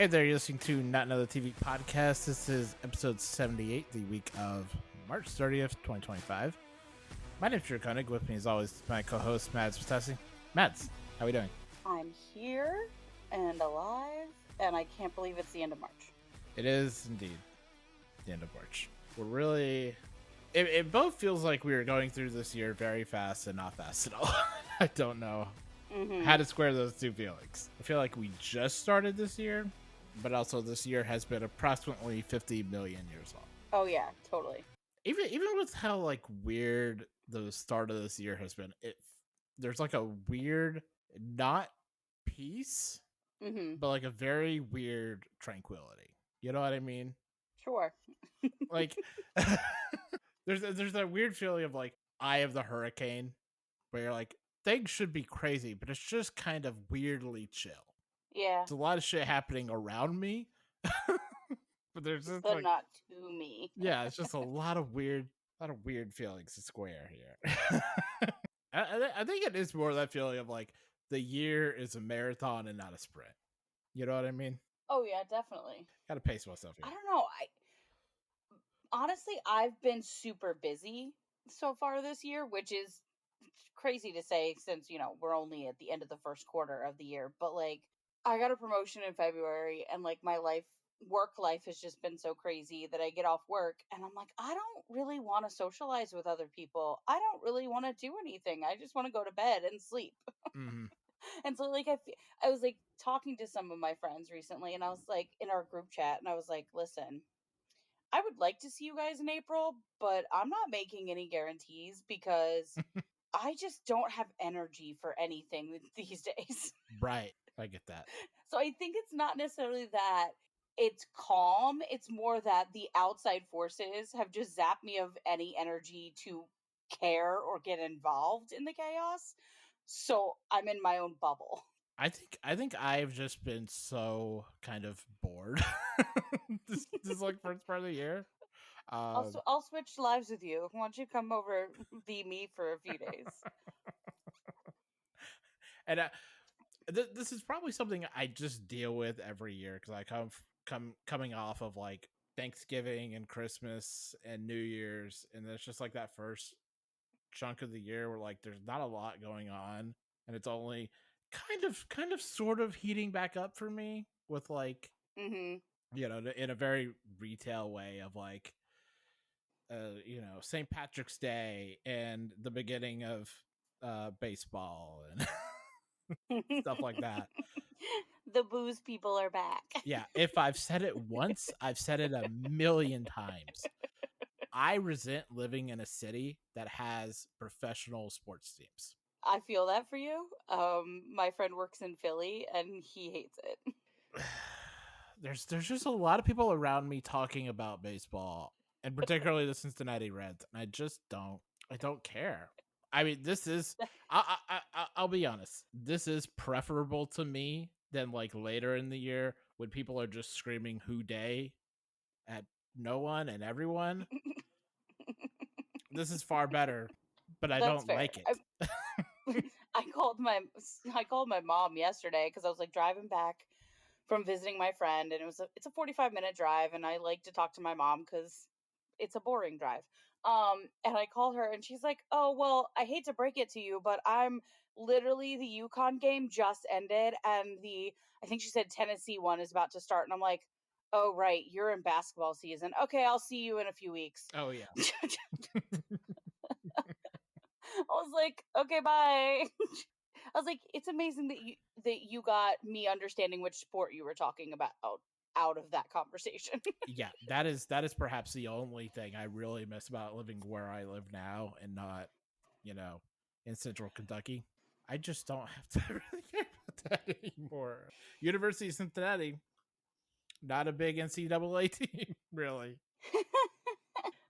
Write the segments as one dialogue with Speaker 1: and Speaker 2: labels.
Speaker 1: Hey there, you're listening to Not Another TV Podcast. This is episode 78, the week of March 30th, 2025. My name's Drew Koenig. With me, as always, my co-host, Mads Patasi. Mads, how are we doing?
Speaker 2: I'm here and alive, and I can't believe it's the end of March.
Speaker 1: It is indeed the end of March. We're really... It both feels like we were going through this year very fast and not fast at all. I don't know how to square those two feelings. I feel like we just started this year, but also this year has been approximately 50 million years long.
Speaker 2: Oh yeah, totally.
Speaker 1: Even with how like weird the start of this year has been, there's like a weird, not peace, but like a very weird tranquility. You know what I mean?
Speaker 2: Sure.
Speaker 1: Like there's that weird feeling of like eye of the hurricane, where you're like things should be crazy, but it's just kind of weirdly chill.
Speaker 2: Yeah.
Speaker 1: There's a lot of shit happening around me, but there's just like
Speaker 2: not to me.
Speaker 1: yeah, it's just a lot of weird feelings to square here. I think it is more that feeling of like the year is a marathon and not a sprint. You know what I mean?
Speaker 2: Oh yeah, definitely.
Speaker 1: Gotta pace myself here.
Speaker 2: I don't know. Honestly, I've been super busy so far this year, which is crazy to say since, we're only at the end of the first quarter of the year. But like, I got a promotion in February, and like my work life has just been so crazy that I get off work and I'm like, I don't really want to socialize with other people. I don't really want to do anything. I just want to go to bed and sleep.
Speaker 1: Mm-hmm.
Speaker 2: And so like I was like talking to some of my friends recently, and I was like in our group chat, and I was like, listen, I would like to see you guys in April, but I'm not making any guarantees because I just don't have energy for anything these days.
Speaker 1: Right. I get that.
Speaker 2: So I think it's not necessarily that it's calm, it's more that the outside forces have just zapped me of any energy to care or get involved in the chaos. So I'm in my own bubble.
Speaker 1: I think I've just been so kind of bored this like first part of the year.
Speaker 2: I'll switch lives with you. Why don't you come over, be me for a few days?
Speaker 1: And this is probably something I just deal with every year because I coming off of like Thanksgiving and Christmas and New Year's, and it's just like that first chunk of the year where like there's not a lot going on, and it's only kind of sort of heating back up for me with like in a very retail way of like St. Patrick's Day and the beginning of baseball and stuff like that.
Speaker 2: The booze people are back.
Speaker 1: Yeah, if I've said it once, I've said it a million times. I resent living in a city that has professional sports teams.
Speaker 2: I feel that for you. My friend works in Philly and he hates it.
Speaker 1: There's just a lot of people around me talking about baseball, and particularly the Cincinnati Reds, and I don't care. I mean, this is I'll be honest. This is preferable to me than like later in the year when people are just screaming "Who Day" at no one and everyone. This is far better, but I don't
Speaker 2: fair.
Speaker 1: like it.
Speaker 2: I called my mom yesterday because I was like driving back from visiting my friend, and it's a 45-minute drive, and I like to talk to my mom because it's a boring drive. And I called her, and she's like, "Oh well, I hate to break it to you, but I'm literally the UConn game just ended, and I think she said Tennessee one is about to start." And I'm like, "Oh right, you're in basketball season. Okay, I'll see you in a few weeks."
Speaker 1: Oh yeah.
Speaker 2: I was like, "Okay, bye." I was like, "It's amazing that you got me understanding which sport you were talking about out of that conversation."
Speaker 1: Yeah, that is perhaps the only thing I really miss about living where I live now and not, in central Kentucky. I just don't have to really care about that anymore. University of Cincinnati, not a big NCAA team, really.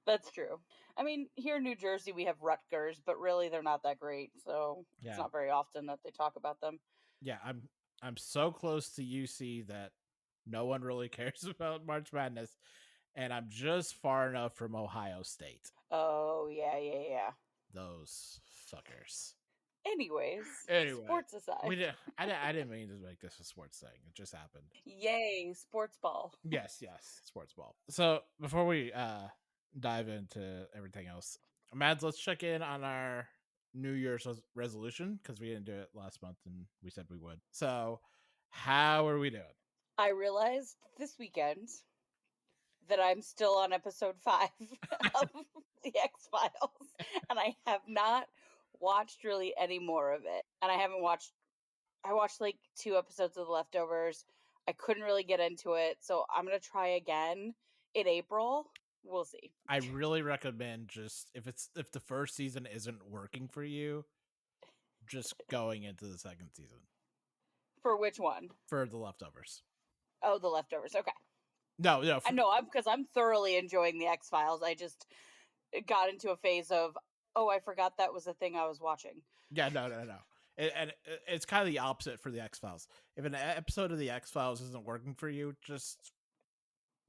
Speaker 2: That's true. I mean, here in New Jersey we have Rutgers, but really they're not that great, so
Speaker 1: Yeah.
Speaker 2: it's not very often that they talk about them.
Speaker 1: Yeah, I'm so close to UC that no one really cares about March Madness, and I'm just far enough from Ohio State.
Speaker 2: Oh, yeah.
Speaker 1: Those fuckers.
Speaker 2: Anyways,
Speaker 1: Anyway,
Speaker 2: sports aside.
Speaker 1: I didn't mean to make this a sports thing. It just happened.
Speaker 2: Yay, sports ball.
Speaker 1: Yes, yes, sports ball. So before we dive into everything else, Mads, let's check in on our New Year's resolution because we didn't do it last month and we said we would. So, how are we doing?
Speaker 2: I realized this weekend that I'm still on episode 5 of the X-Files, and I have not watched really any more of it. And I watched like 2 episodes of The Leftovers. I couldn't really get into it, so I'm gonna try again in April. We'll see.
Speaker 1: I really recommend just if the first season isn't working for you, just going into the second season
Speaker 2: For which one?
Speaker 1: for the leftovers.
Speaker 2: Oh, The Leftovers. Okay.
Speaker 1: No, no,
Speaker 2: I know I'm because I'm thoroughly enjoying the X-Files. I just got into a phase of, oh, I forgot that was the thing I was watching.
Speaker 1: yeah, no, no, no. It's kind of the opposite for the X Files. If an episode of the X Files isn't working for you, just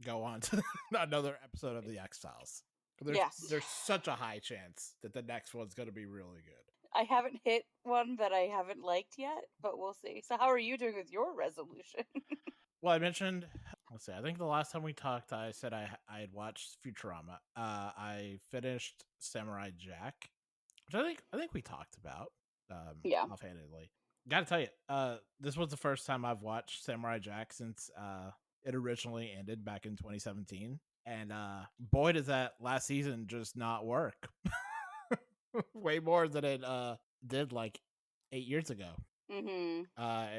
Speaker 1: go on to another episode of the X Files.
Speaker 2: Yes.
Speaker 1: There's such a high chance that the next one's going to be really good.
Speaker 2: I haven't hit one that I haven't liked yet, but we'll see. So how are you doing with your resolution?
Speaker 1: Well, I mentioned. Let's see. I think the last time we talked, I said I had watched Futurama. I finished Samurai Jack, which I think we talked about
Speaker 2: Yeah.
Speaker 1: offhandedly. Got to tell you, this was the first time I've watched Samurai Jack since it originally ended back in 2017, and boy, does that last season just not work. Way more than it did like 8 years ago.
Speaker 2: Mhm.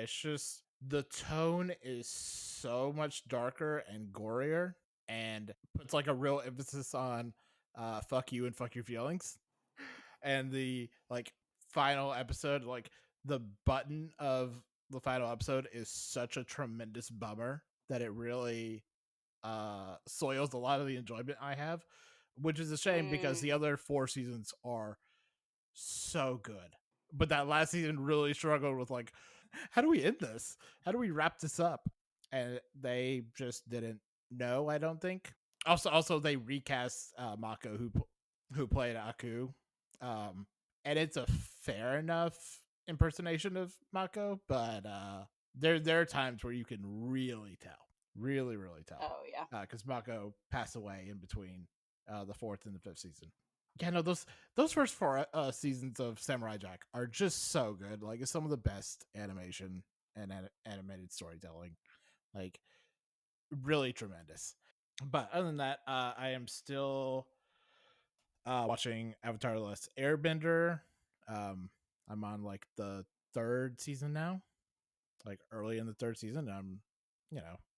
Speaker 1: It's just the tone is so much darker and gorier, and puts like a real emphasis on fuck you and fuck your feelings. And the like final episode, like the button of the final episode is such a tremendous bummer that it really soils a lot of the enjoyment I have, which is a shame because
Speaker 2: Mm.
Speaker 1: the other 4 seasons are so good. But that last season really struggled with like, how do we end this? How do we wrap this up? And they just didn't know, I don't think. Also they recast Mako who played Aku. And it's a fair enough impersonation of Mako, but there are times where you can really tell. Really, really tell.
Speaker 2: Oh yeah.
Speaker 1: Because Mako passed away in between the 4th and the 5th season. Yeah, no, those first 4 seasons of Samurai Jack are just so good. Like, it's some of the best animation and animated storytelling. Like, really tremendous. But other than that, I am still watching Avatar: The Last Airbender. I'm on like the 3rd season now, like early in the 3rd season.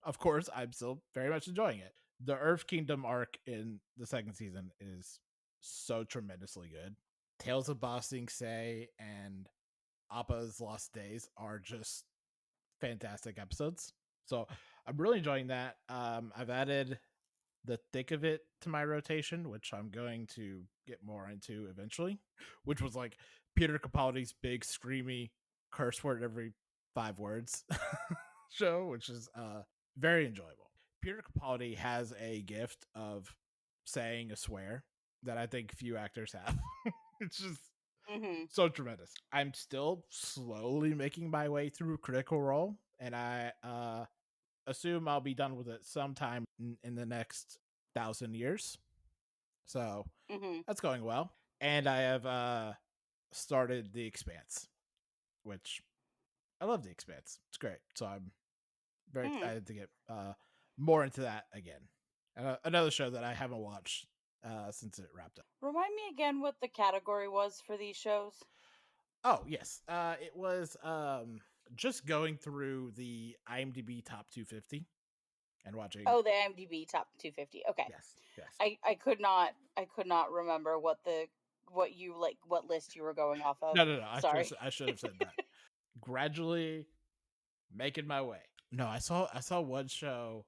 Speaker 1: Of course, I'm still very much enjoying it. The Earth Kingdom arc in the 2nd season is so tremendously good. Tales of Ba Sing Se and Appa's Lost Days are just fantastic episodes. So I'm really enjoying that. I've added The Thick of It to my rotation, which I'm going to get more into eventually, which was like Peter Capaldi's big screamy curse word every 5 words show, which is very enjoyable. Peter Capaldi has a gift of saying a swear that I think few actors have. It's just
Speaker 2: Mhm.
Speaker 1: so tremendous. I'm still slowly making my way through Critical Role, and I assume I'll be done with it sometime in the next 1,000 years. So
Speaker 2: Mhm.
Speaker 1: that's going well. And I have started The Expanse, which I love. The Expanse. It's great. So I'm very
Speaker 2: Mm.
Speaker 1: excited to get more into that again. Another show that I haven't watched since it wrapped up.
Speaker 2: Remind me again what the category was for these shows.
Speaker 1: Oh yes, it was just going through the IMDb top 250 and watching.
Speaker 2: Oh, the IMDb top 250. Okay.
Speaker 1: Yes, yes.
Speaker 2: I could not remember what you like what list you were going off of.
Speaker 1: No, no, no.
Speaker 2: Sorry.
Speaker 1: I should have said that. Gradually making my way. No, I saw one show.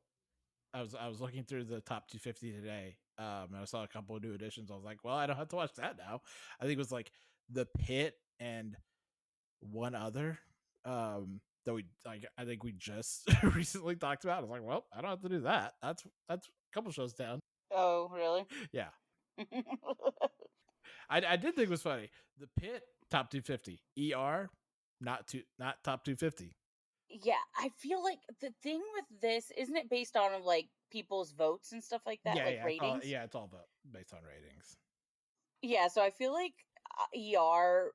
Speaker 1: I was looking through the top 250 today. And I saw a couple of new editions. I was like, well, I don't have to watch that now. I think it was like the Pit and one other that we like. I think we just recently talked about. I was like, well, I don't have to do that. That's a couple shows down.
Speaker 2: Oh, really?
Speaker 1: Yeah, I did think it was funny. The Pit top 250. ER, not top 250.
Speaker 2: Yeah, I feel like the thing with this isn't it based on like people's votes and stuff like that,
Speaker 1: Yeah,
Speaker 2: like
Speaker 1: yeah,
Speaker 2: ratings?
Speaker 1: it's all about based on ratings.
Speaker 2: Yeah, so I feel like ER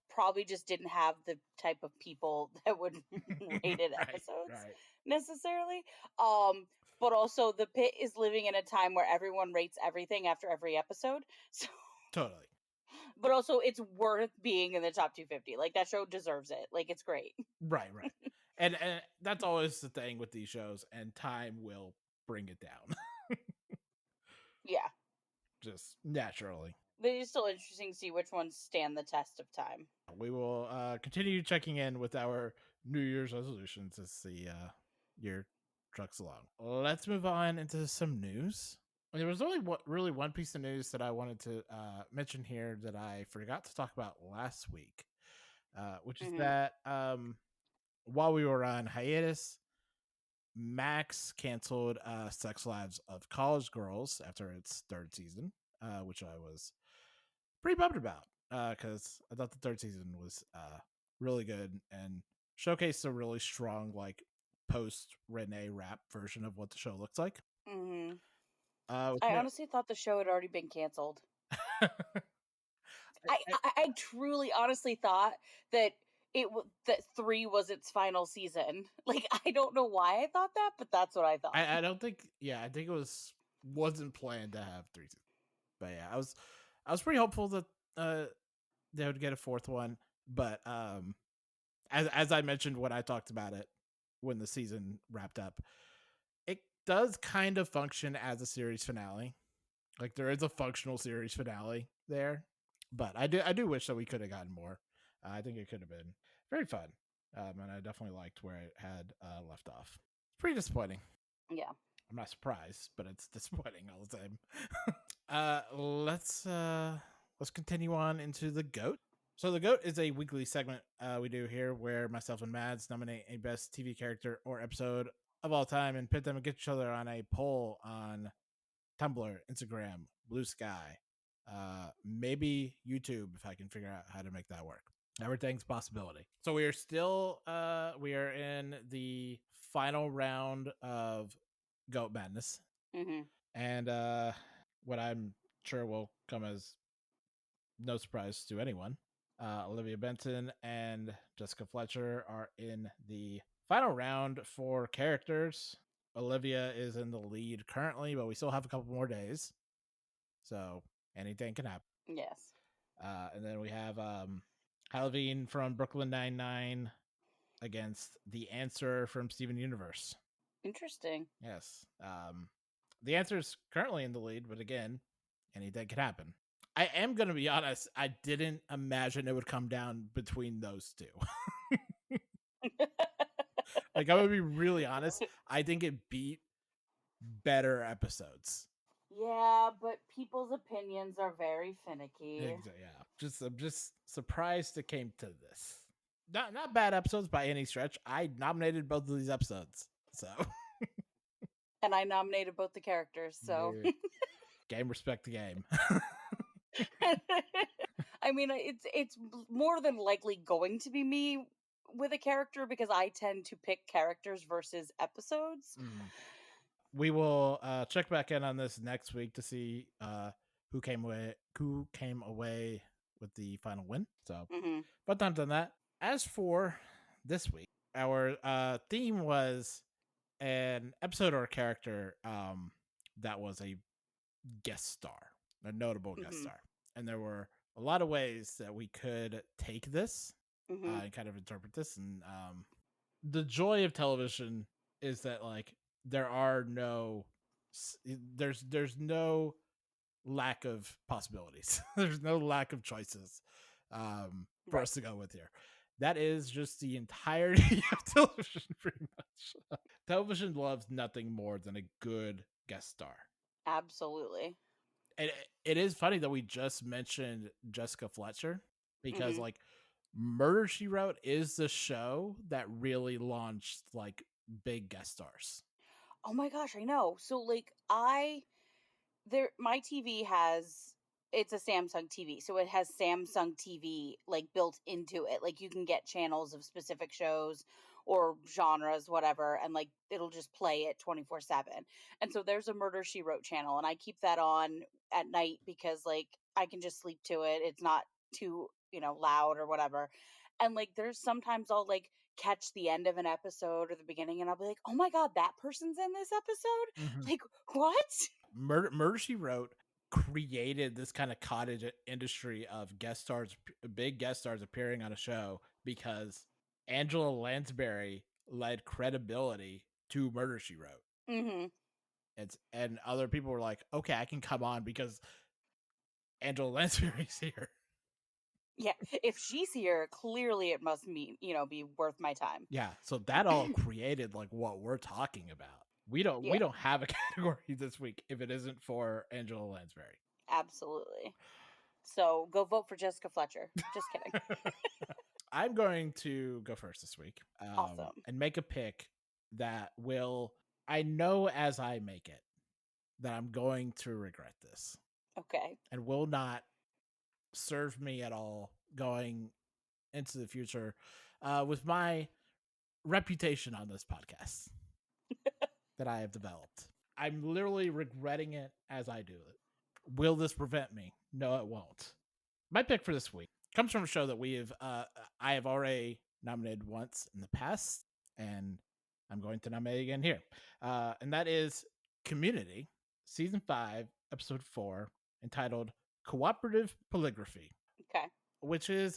Speaker 2: probably just didn't have the type of people that would rate it
Speaker 1: Right,
Speaker 2: episodes
Speaker 1: right.
Speaker 2: necessarily. Um, but also the Pit is living in a time where everyone rates everything after every episode. So,
Speaker 1: Totally.
Speaker 2: but also it's worth being in the top 250. Like that show deserves it. Like it's great.
Speaker 1: Right, right. And that's always the thing with these shows, and time will bring it down
Speaker 2: Yeah,
Speaker 1: just naturally.
Speaker 2: it's still interesting to see which ones stand the test of time.
Speaker 1: We will continue checking in with our New Year's resolutions as the year trucks along. Let's move on into some news. There was only really one piece of news that I wanted to mention here that I forgot to talk about last week, which is
Speaker 2: Hmm.
Speaker 1: that while we were on hiatus, Max canceled Sex Lives of College Girls after its third season, which I was pretty bummed about because I thought the third season was really good and showcased a really strong like post Renee rap version of what the show looks like.
Speaker 2: Hmm.
Speaker 1: With
Speaker 2: I honestly thought the show had already been canceled.
Speaker 1: that-
Speaker 2: I truly, honestly thought that that 3 was its final season. Like, I don't know why I thought that, but that's what I thought.
Speaker 1: I don't think I think it wasn't planned to have three seasons. But yeah, I was pretty hopeful that uh they would get a fourth one. But as I mentioned when I talked about it when the season wrapped up, it does kind of function as a series finale. Like there is a functional series finale there, but I do wish that we could have gotten more. I think it could have been very fun, and I definitely liked where it had left off. Pretty disappointing.
Speaker 2: Yeah.
Speaker 1: I'm not surprised, but it's disappointing all the time. Let's continue on into the goat. So the goat is a weekly segment we do here where myself and Mads nominate a best TV character or episode of all time and pit them against each other on a poll on Tumblr, Instagram, Blue Sky, maybe YouTube if I can figure out how to make that work. Everything's possibility. So we are in the final round of Goat Madness,
Speaker 2: Mhm.
Speaker 1: and what I'm sure will come as no surprise to anyone. Olivia Benson and Jessica Fletcher are in the final round for characters. Olivia is in the lead currently, but we still have a couple more days. So anything can happen.
Speaker 2: Yes.
Speaker 1: And then we have Halloween from Brooklyn Nine-Nine against The Answer from Steven Universe.
Speaker 2: Interesting.
Speaker 1: Yes. The Answer is currently in the lead, but again, anything can happen. I am going to be honest. I didn't imagine it would come down between those two. Like, I'm going to be really honest. I think it beat better episodes.
Speaker 2: Yeah, but people's opinions are very finicky.
Speaker 1: Yeah. I'm just surprised it came to this. Not bad episodes by any stretch. I nominated both of these episodes. So
Speaker 2: And I nominated both the characters, so
Speaker 1: game respect the game.
Speaker 2: I mean, it's more than likely going to be me with a character because I tend to pick characters versus episodes.
Speaker 1: Mm. We will check back in on this next week to see who came away with the final win. So,
Speaker 2: Hmm.
Speaker 1: but done that. As for this week, our theme was an episode or a character that was a guest star, a notable guest
Speaker 2: Hmm.
Speaker 1: star, and there were a lot of ways that we could take this
Speaker 2: Hmm.
Speaker 1: and kind of interpret this. And the joy of television is that like there are no there's no lack of possibilities. There's no lack of choices for
Speaker 2: Right.
Speaker 1: us to go with here. That is just the entirety of television, pretty much. Television loves nothing more than a good guest star.
Speaker 2: Absolutely.
Speaker 1: And it is funny that we just mentioned Jessica Fletcher because
Speaker 2: Hmm.
Speaker 1: like Murder She Wrote is the show that really launched like big guest stars.
Speaker 2: Oh my gosh, I know. So like my TV has it's a Samsung TV, so it has Samsung TV, like, built into it, like, you can get channels of specific shows or genres, whatever, and, like, it'll just play it 24/7, and so there's a Murder, She Wrote channel, and I keep that on at night because, like, I can just sleep to it, it's not too, loud or whatever, and, like, there's sometimes I'll, like, catch the end of an episode or the beginning, and I'll be like, "Oh my god, that person's in this episode?
Speaker 1: Mhm.
Speaker 2: Like, what?"
Speaker 1: Murder She Wrote created this kind of cottage industry of big guest stars appearing on a show because Angela Lansbury led credibility to Murder She Wrote.
Speaker 2: Mhm.
Speaker 1: And other people were like, okay, I can come on because Angela Lansbury's here.
Speaker 2: Yeah, if she's here, clearly it must be worth my time.
Speaker 1: Yeah, so that all created like what we're talking about. We
Speaker 2: Yeah,
Speaker 1: don't have a category this week if it isn't for Angela Lansbury.
Speaker 2: absolutely. So go vote for Jessica Fletcher. Just kidding.
Speaker 1: I'm going to go first this week,
Speaker 2: Awesome.
Speaker 1: and make a pick that will. I know as I make it that I'm going to regret this
Speaker 2: Okay.
Speaker 1: and will not serve me at all going into the future with my reputation on this podcast that I have developed. I'm literally regretting it as I do it. Will this prevent me? No, it won't. My pick for this week comes from a show that I have already nominated once in the past, and I'm going to nominate again here. And that is Community, season 5, episode 4, entitled Cooperative Polygraphy,
Speaker 2: Okay.
Speaker 1: which is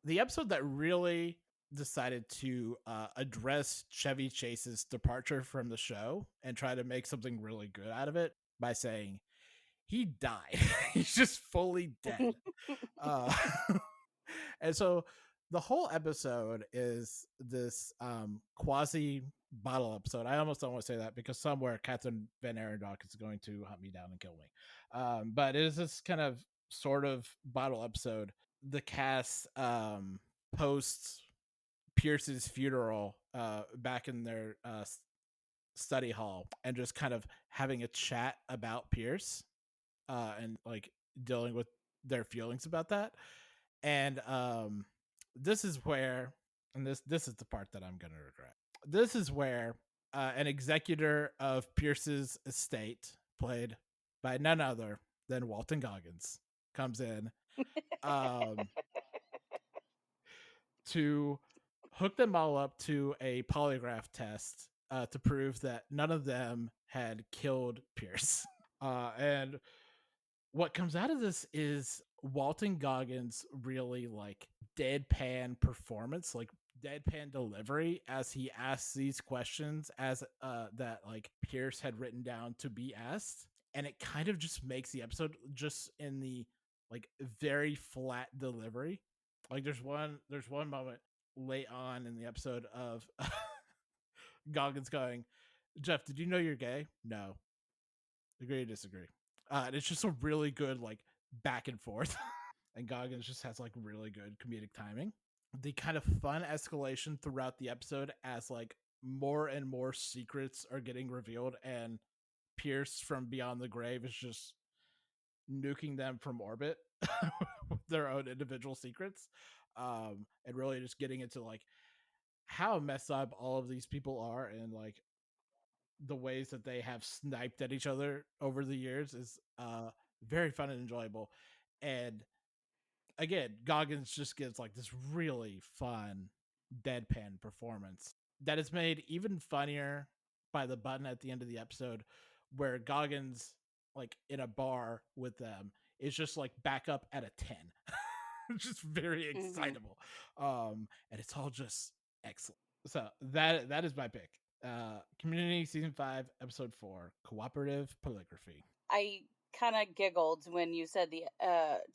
Speaker 1: the episode that really decided to address Chevy Chase's departure from the show and try to make something really good out of it by saying he died. He's just fully dead. Uh, and so the whole episode is this quasi bottle episode. I almost don't want to say that because somewhere Catherine Van Arendonk is going to hunt me down and kill me. But it is this kind of sort of bottle episode. The cast posts Pierce's funeral back in their study hall and just kind of having a chat about Pierce and like dealing with their feelings about that. And this is where, and this is the part that I'm gonna regret. This is where an executor of Pierce's estate, played by none other than Walton Goggins, comes in um, to hook them all up to a polygraph test to prove that none of them had killed Pierce. And what comes out of this is Walton Goggins really like deadpan performance, like deadpan delivery as he asks these questions as that like Pierce had written down to be asked. And it kind of just makes the episode just in the like very flat delivery. Like there's one moment late on in the episode of Goggins going, Jeff, did you know you're gay? No. Agree or disagree. And it's just a really good like back and forth. And Goggins just has like really good comedic timing. The kind of fun escalation throughout the episode as like more and more secrets are getting revealed and Pierce from Beyond the Grave is just nuking them from orbit with their own individual secrets. And really just getting into like how messed up all of these people are and like the ways that they have sniped at each other over the years is very fun and enjoyable. And again, Goggins just gives like this really fun deadpan performance that is made even funnier by the button at the end of the episode where Goggins like in a bar with them is just like back up at a 10. It's just very
Speaker 2: Mhm.
Speaker 1: excitable. And it's all just excellent. So that is my pick. Community season 5, episode 4, Cooperative Polygraphy.
Speaker 2: I kind of giggled when you said the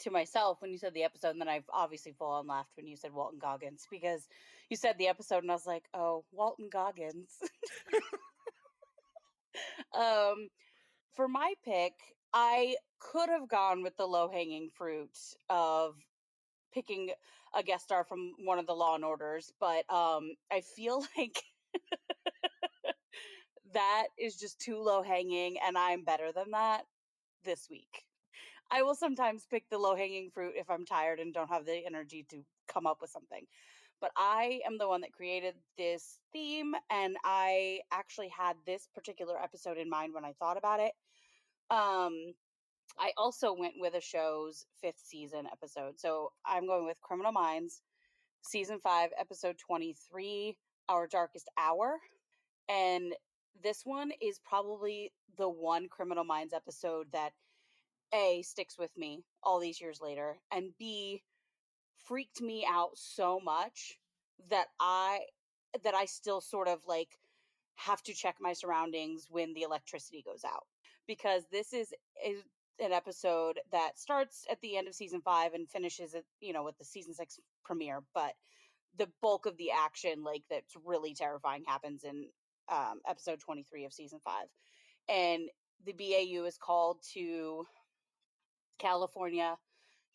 Speaker 2: to myself when you said the episode, and then I've obviously full on laughed when you said Walton Goggins because you said the episode, and I was like, "Oh, Walton Goggins." um, for my pick, I could have gone with the low hanging fruit of picking a guest star from one of the Law and Orders, but I feel like that is just too low hanging, and I'm better than that this week. I will sometimes pick the low-hanging fruit if I'm tired and don't have the energy to come up with something. But I am the one that created this theme, and I actually had this particular episode in mind when I thought about it. Um, I also went with a show's 5th season episode. So I'm going with Criminal Minds, season 5, episode 23, Our Darkest Hour. And this one is probably the one Criminal Minds episode that A, sticks with me all these years later, and B, freaked me out so much that I still sort of like have to check my surroundings when the electricity goes out, because is an episode that starts at the end of season 5 and finishes at, with the season 6 premiere, but the bulk of the action, like, that's really terrifying, happens in episode 23 of season 5. And the BAU is called to California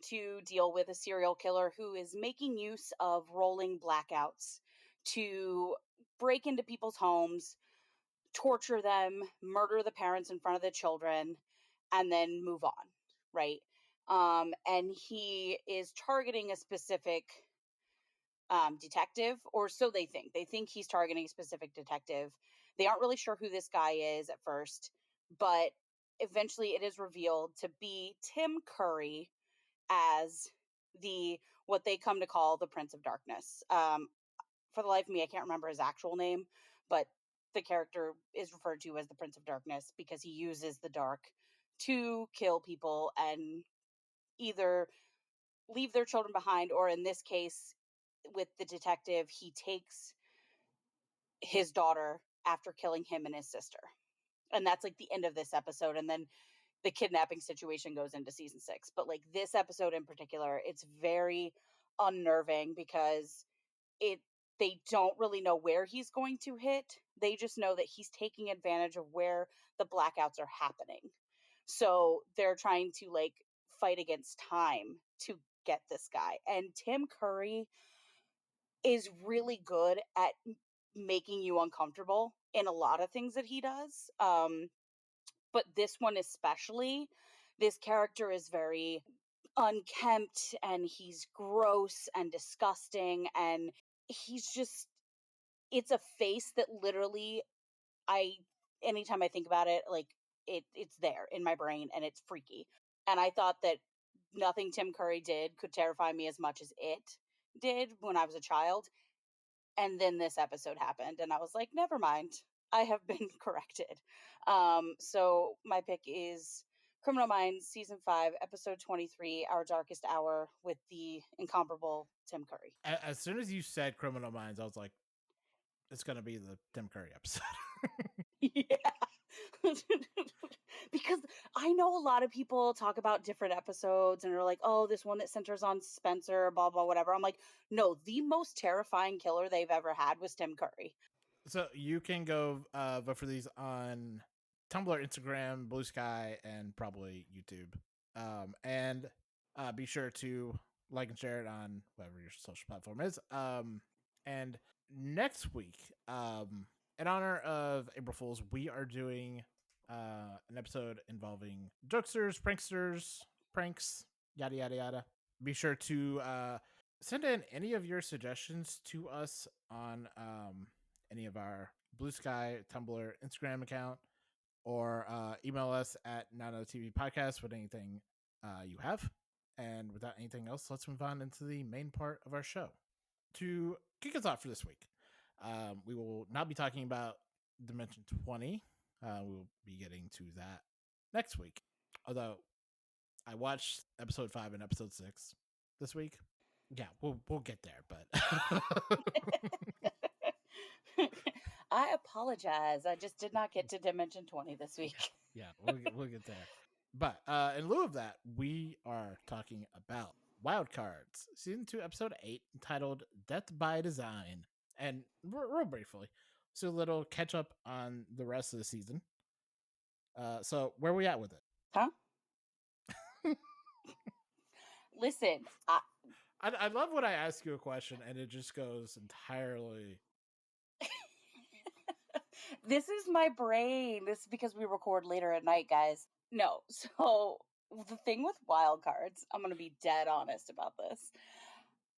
Speaker 2: to deal with a serial killer who is making use of rolling blackouts to break into people's homes, torture them, murder the parents in front of the children, and then move on, right? And he is targeting a specific detective, or so they think. They think he's targeting a specific detective. They aren't really sure who this guy is at first, but eventually it is revealed to be Tim Curry as the what they come to call the Prince of Darkness. For the life of me, I can't remember his actual name, but the character is referred to as the Prince of Darkness because he uses the dark to kill people and either leave their children behind, or in this case, with the detective, he takes his daughter after killing him and his sister. And that's like the end of this episode. And then the kidnapping situation goes into season 6. But like this episode in particular, it's very unnerving because it they don't really know where he's going to hit. They just know that he's taking advantage of where the blackouts are happening. So they're trying to like fight against time to get this guy. And Tim Curry is really good at making you uncomfortable in a lot of things that he does. But this one especially, this character is very unkempt and he's gross and disgusting, and he's just it's a face that literally I anytime I think about it, like it's there in my brain and it's freaky. And I thought that nothing Tim Curry did could terrify me as much as it did when I was a child. And then this episode happened and I was like, never mind. I have been corrected. So my pick is Criminal Minds season 5, episode 23, Our Darkest Hour, with the incomparable Tim Curry.
Speaker 1: As soon as you said Criminal Minds, I was like, it's gonna be the Tim Curry episode.
Speaker 2: Yeah. Because I know a lot of people talk about different episodes and are like, oh, this one that centers on Spencer, blah, blah, whatever. I'm like, no, the most terrifying killer they've ever had was Tim Curry.
Speaker 1: So you can go vote for these on Tumblr, Instagram, Blue Sky, and probably YouTube. And be sure to like and share it on whatever your social platform is. And next week, in honor of April Fools, we are doing an episode involving jokesters, pranksters, pranks, yada yada yada. Be sure to send in any of your suggestions to us on any of our Blue Sky, Tumblr, Instagram account, or email us at Not Another TV Podcast with anything you have. And without anything else, let's move on into the main part of our show. To kick us off for this week, we will not be talking about Dimension 20. We will be getting to that next week. Although I watched episode 5 and episode 6 this week. Yeah, we'll get there, but
Speaker 2: I apologize. I just did not get to Dimension 20 this week.
Speaker 1: yeah, we'll get there. But in lieu of that, we are talking about Wild Cards, season 2, episode 8, entitled "Death by Design." And real briefly, so a little catch up on the rest of the season. So where are we at with it?
Speaker 2: Huh? Listen,
Speaker 1: I love when I ask you a question and it just goes entirely.
Speaker 2: this is my brain. This is because we record later at night, guys. No, so the thing with wild cards, I'm gonna be dead honest about this.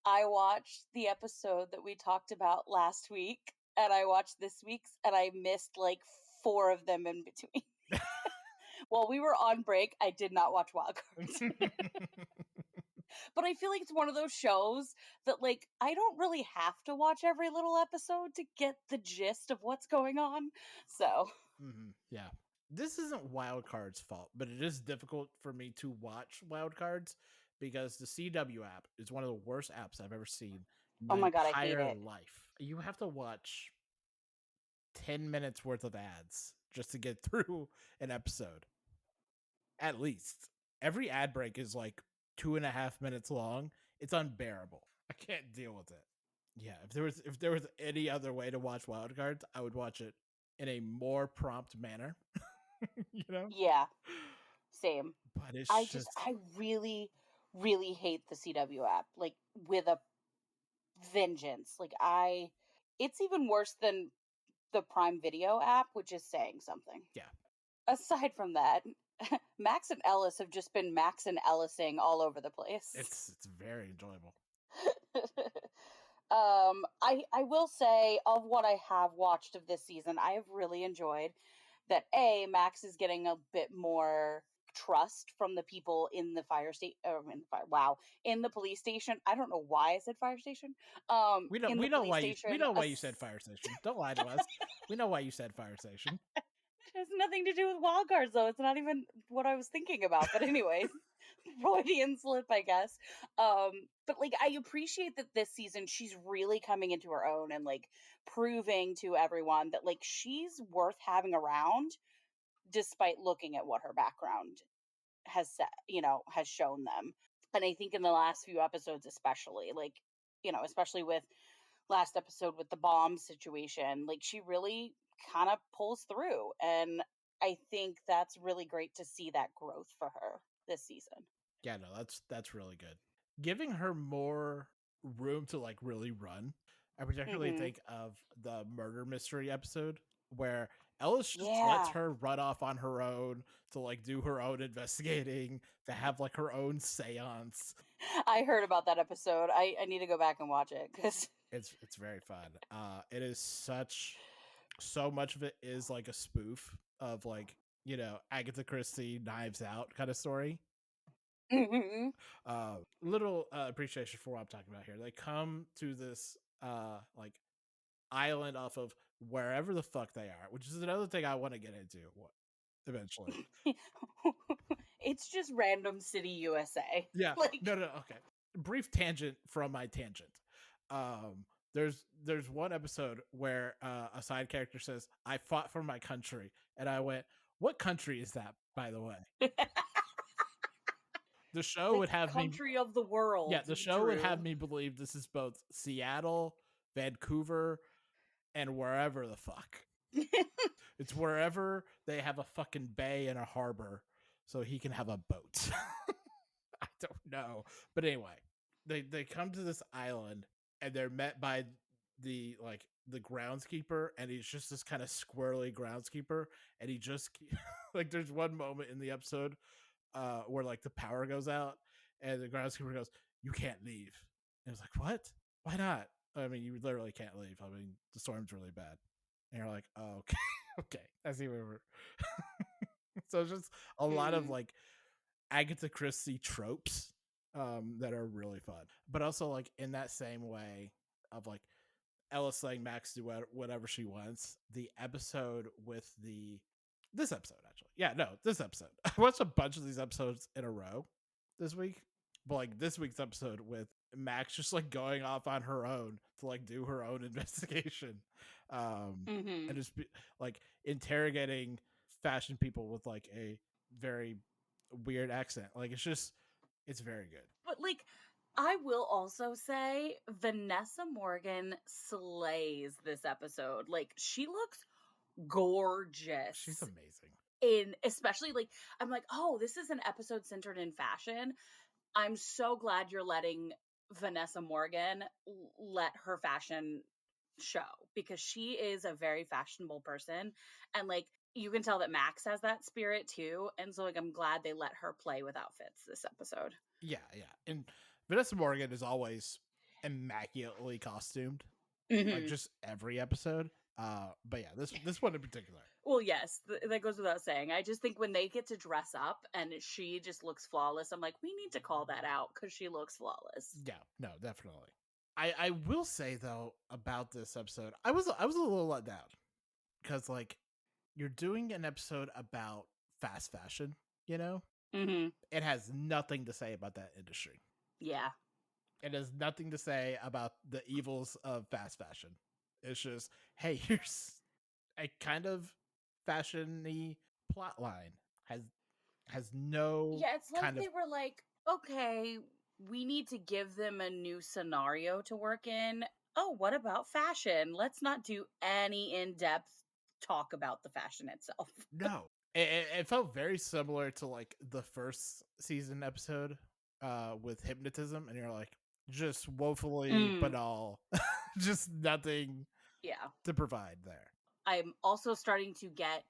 Speaker 2: I watched the episode that we talked about last week, and I watched this week's, and I missed like 4 of them in between. While we were on break, I did not watch wild cards. But I feel like it's one of those shows that, like, I don't really have to watch every little episode to get the gist of what's going on. So,
Speaker 1: Yeah. This isn't Wild Card's fault, but it is difficult for me to watch Wild Cards because the CW app is one of the worst apps I've ever seen in
Speaker 2: oh
Speaker 1: my
Speaker 2: my god, I hate
Speaker 1: entire
Speaker 2: it.
Speaker 1: life. You have to watch 10 minutes worth of ads just to get through an episode, at least. Every ad break is like 2.5 minutes long. It's unbearable. I can't deal with it. Yeah, if there was any other way to watch Wild Cards, I would watch it in a more prompt manner. you know,
Speaker 2: Yeah, same.
Speaker 1: but it's just
Speaker 2: I really, really hate the CW app, like, with a vengeance. It's even worse than the Prime Video app, which is saying something.
Speaker 1: yeah,
Speaker 2: Aside from that, Max and Ellis have just been Max and Ellising all over the place.
Speaker 1: it's very enjoyable.
Speaker 2: I will say, of what I have watched of this season, I have really enjoyed that Max is getting a bit more trust from the people in the fire state in the police station. I don't know why I said fire station.
Speaker 1: We know
Speaker 2: In the
Speaker 1: we know
Speaker 2: police
Speaker 1: why we
Speaker 2: station,
Speaker 1: know why you said fire station. Don't lie to us. We know why you said fire station.
Speaker 2: it has nothing to do with wild cards though. It's not even what I was thinking about. But anyways, Freudian slip, I guess. But like I appreciate that this season she's really coming into her own and like proving to everyone that like she's worth having around despite looking at what her background has said, has shown them. And I think in the last few episodes especially, like, especially with last episode with the bomb situation, like she really kind of pulls through and I think that's really great to see that growth for her this season.
Speaker 1: Yeah, no, that's really good. Giving her more room to like really run. I particularly
Speaker 2: Mhm.
Speaker 1: think of the murder mystery episode where Ellis just lets
Speaker 2: Yeah.
Speaker 1: her run off on her own to like do her own investigating, to have like her own seance.
Speaker 2: I heard about that episode. I need to go back and watch it cuz
Speaker 1: It's very fun. It is so much of it is like a spoof of like, Agatha Christie Knives Out kind of story.
Speaker 2: Mhm.
Speaker 1: Little appreciation for what I'm talking about here. They come to this like island off of wherever the fuck they are, which is another thing I want to get into eventually.
Speaker 2: It's just random city USA.
Speaker 1: Yeah,
Speaker 2: Like
Speaker 1: no, okay. Brief tangent from my tangent. There's one episode where a side character says, "I fought for my country," and I went, "What country is that, by the way?" The show would
Speaker 2: like
Speaker 1: have me
Speaker 2: country of the
Speaker 1: Yeah,
Speaker 2: world,
Speaker 1: the show would have
Speaker 2: Drew.
Speaker 1: me believe this is both Seattle, Vancouver, and wherever the fuck. It's wherever they have a fucking bay and a harbor so he can have a boat. I don't know. But anyway, they come to this island and they're met by the groundskeeper, and he's just this kind of squirrely groundskeeper, and he just like there's one moment in the episode where like the power goes out and the groundskeeper goes, "You can't leave." And it's like, "What? Why not?" I mean, you literally can't leave. I mean, the storm's really bad. And you're like, "Oh, okay." Okay. I see where we're so it's just a lot of
Speaker 2: Mhm.
Speaker 1: like Agatha Christie tropes that are really fun. But also like in that same way of like Ellis letting Max do whatever she wants. The episode with this episode actually, yeah, no, this episode. I watched a bunch of these episodes in a row this week, but like this week's episode with Max just like going off on her own to like do her own investigation, and
Speaker 2: Mhm.
Speaker 1: just like interrogating fashion people with like a very weird accent. Like it's very good.
Speaker 2: But like I will also say Vanessa Morgan slays this episode. Like she looks
Speaker 1: She's
Speaker 2: gorgeous
Speaker 1: amazing.
Speaker 2: in especially like I'm like, "Oh, this is an episode centered in fashion." I'm so glad you're letting Vanessa Morgan let her fashion show because she is a very fashionable person and like you can tell that Max has that spirit too, and so, like, I'm glad they let her play with outfits this episode.
Speaker 1: Yeah, yeah. And Vanessa Morgan is always immaculately costumed, like
Speaker 2: Mhm.
Speaker 1: just every episode. But yeah, this one in particular.
Speaker 2: Well, yes, that goes without saying. I just think when they get to dress up and she just looks flawless, I'm like, "We need to call that out because she looks flawless."
Speaker 1: Yeah, no, definitely. I will say though about this episode, I was a little let down because like you're doing an episode about fast fashion, you know?
Speaker 2: Mhm.
Speaker 1: It has nothing to say about that industry.
Speaker 2: Yeah.
Speaker 1: It has nothing to say about the evils of fast fashion. It's just, hey, here's a kind of fashion-y plot line. Has no
Speaker 2: Yeah, it's like
Speaker 1: kind of
Speaker 2: they were like, "Okay, we need to give them a new scenario to work in. Oh, what about fashion? Let's not do any in-depth talk about the fashion itself."
Speaker 1: no. It felt very similar to like the first season episode with hypnotism, and you're like, just woefully
Speaker 2: Mm,
Speaker 1: banal, just nothing
Speaker 2: yeah.
Speaker 1: to provide there.
Speaker 2: I'm also starting to get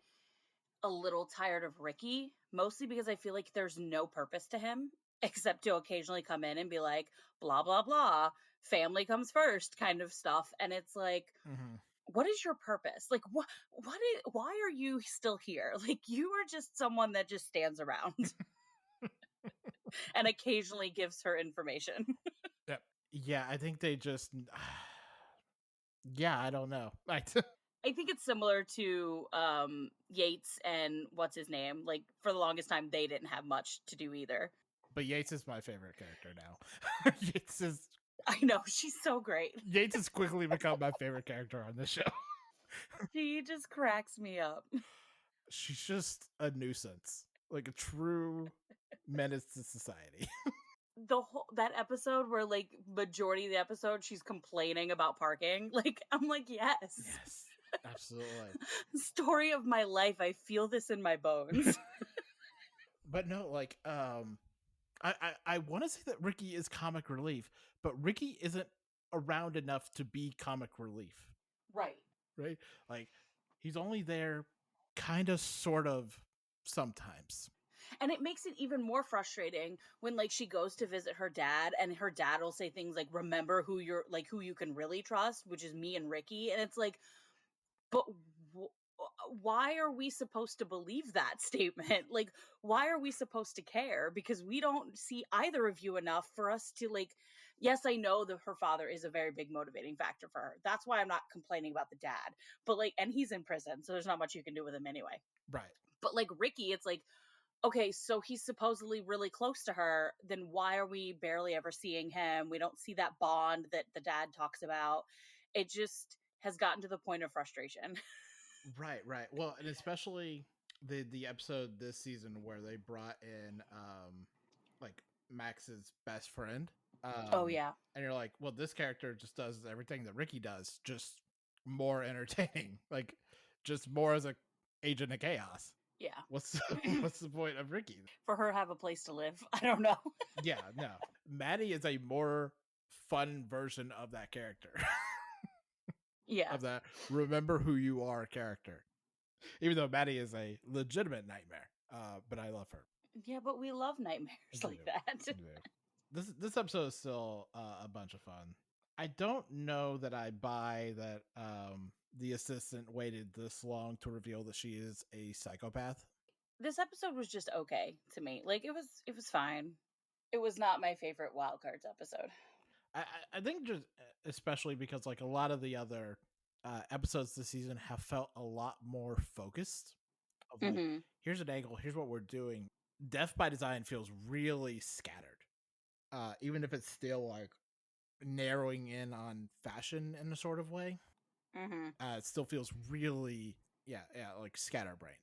Speaker 2: a little tired of Ricky, mostly because I feel like there's no purpose to him except to occasionally come in and be like, blah, blah, blah, family comes first kind of stuff. And it's like,
Speaker 1: Mhm.
Speaker 2: what is your purpose? Like, why are you still here? Like, you are just someone that just stands around and occasionally gives her information.
Speaker 1: Yep. Yeah, I think they just yeah, I don't know. Like
Speaker 2: I think it's similar to Yates and what's his name. Like, for the longest time, they didn't have much to do either.
Speaker 1: but Yates is my favorite character now. Yates is
Speaker 2: I know, she's so great.
Speaker 1: Yates has quickly become my favorite character on this show.
Speaker 2: She just cracks me up.
Speaker 1: She's just a nuisance, like a true menace to society.
Speaker 2: The whole that episode where, like, majority of the episode, she's complaining about parking, like, I'm like, "Yes.
Speaker 1: Yes, absolutely.
Speaker 2: Story of my life, I feel this in my bones."
Speaker 1: But no, like, I want to say that Ricky is comic relief, but Ricky isn't around enough to be comic relief,
Speaker 2: Right.
Speaker 1: right? Like, he's only there, kind of, sort of, sometimes.
Speaker 2: And it makes it even more frustrating when, like, she goes to visit her dad, and her dad will say things like, "Remember who you can really trust," which is me and Ricky, and it's like, but why are we supposed to believe that statement? Like, why are we supposed to care? Because we don't see either of you enough for us to, like, yes, I know that her father is a very big motivating factor for her. That's why I'm not complaining about the dad. But like, and he's in prison, so there's not much you can do with him anyway.
Speaker 1: Right.
Speaker 2: But like Ricky, it's like, okay, so he's supposedly really close to her, then why are we barely ever seeing him? We don't see that bond that the dad talks about. It just has gotten to the point of frustration.
Speaker 1: Right, right. Well, and especially the episode this season where they brought in like Max's best friend.
Speaker 2: Oh yeah.
Speaker 1: And you're like, well, this character just does everything that Ricky does, just more entertaining. Like just more as a agent of chaos.
Speaker 2: Yeah.
Speaker 1: What's what's the point of Ricky?
Speaker 2: For her have a place to live. I don't know.
Speaker 1: Yeah, no. Maddie is a more fun version of that character.
Speaker 2: Yeah.
Speaker 1: Of that remember who you are character. Even though Maddie is a legitimate nightmare. But I love her.
Speaker 2: Yeah, but we love
Speaker 1: I
Speaker 2: nightmares like
Speaker 1: do.
Speaker 2: that.
Speaker 1: I do. This episode is still a bunch of fun. I don't know that I buy that the assistant waited this long to reveal that she is a psychopath.
Speaker 2: This episode was just okay to me. Like, it was fine. It was not my favorite Wild Cards episode.
Speaker 1: I think just especially because like a lot of the other episodes this season have felt a lot more focused. Of like,
Speaker 2: Mhm.
Speaker 1: here's an angle, here's what we're doing. Death by Design feels really scattered. Even if it's still like narrowing in on fashion in a sort of way,
Speaker 2: Mhm.
Speaker 1: it still feels really, yeah, like scatterbrained.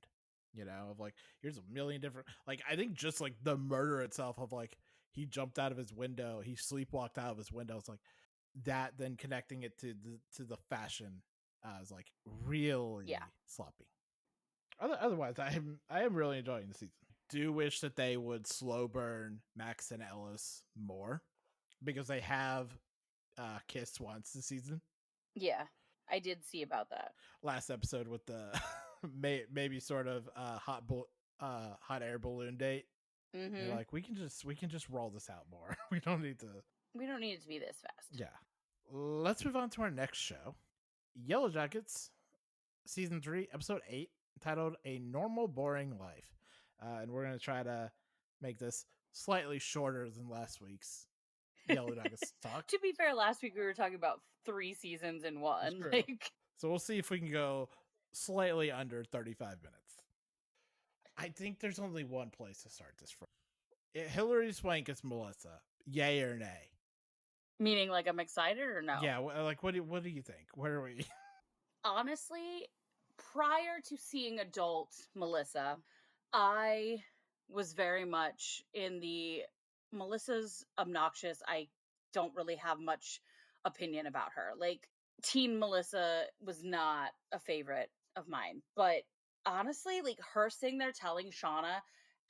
Speaker 1: You know, of like, here's a million different, like, I think just like the murder itself of like, he jumped out of his window, he sleepwalked out of his window. It's like that, then connecting it to the fashion is like
Speaker 2: Yeah.
Speaker 1: really sloppy. Otherwise, I am really enjoying the season. Do wish that they would slow burn Max and Ellis more because they have kissed once this season.
Speaker 2: Yeah. I did see about that.
Speaker 1: Last episode with the maybe sort of hot air balloon date. You're
Speaker 2: Mhm.
Speaker 1: like, we can just roll this out more. We don't need to.
Speaker 2: We don't need it to be this fast.
Speaker 1: Yeah. Let's move on to our next show, Yellowjackets, season 3, episode 8, titled "A Normal Boring Life," and we're gonna try to make this slightly shorter than last week's Yellowjackets talk.
Speaker 2: To be fair, last week we were talking about 3 seasons in
Speaker 1: It's
Speaker 2: 1,
Speaker 1: true.
Speaker 2: like
Speaker 1: So we'll see if we can go slightly under 35 minutes. I think there's only one place to start this from. Hillary Swank is Melissa. Yay or nay?
Speaker 2: meaning like I'm excited or no?
Speaker 1: Yeah, like what do you think? Where are we?
Speaker 2: Honestly, prior to seeing adult Melissa, I was very much in the Melissa's obnoxious. I don't really have much opinion about her. Like, teen Melissa was not a favorite of mine. But honestly, like her sitting there telling Shauna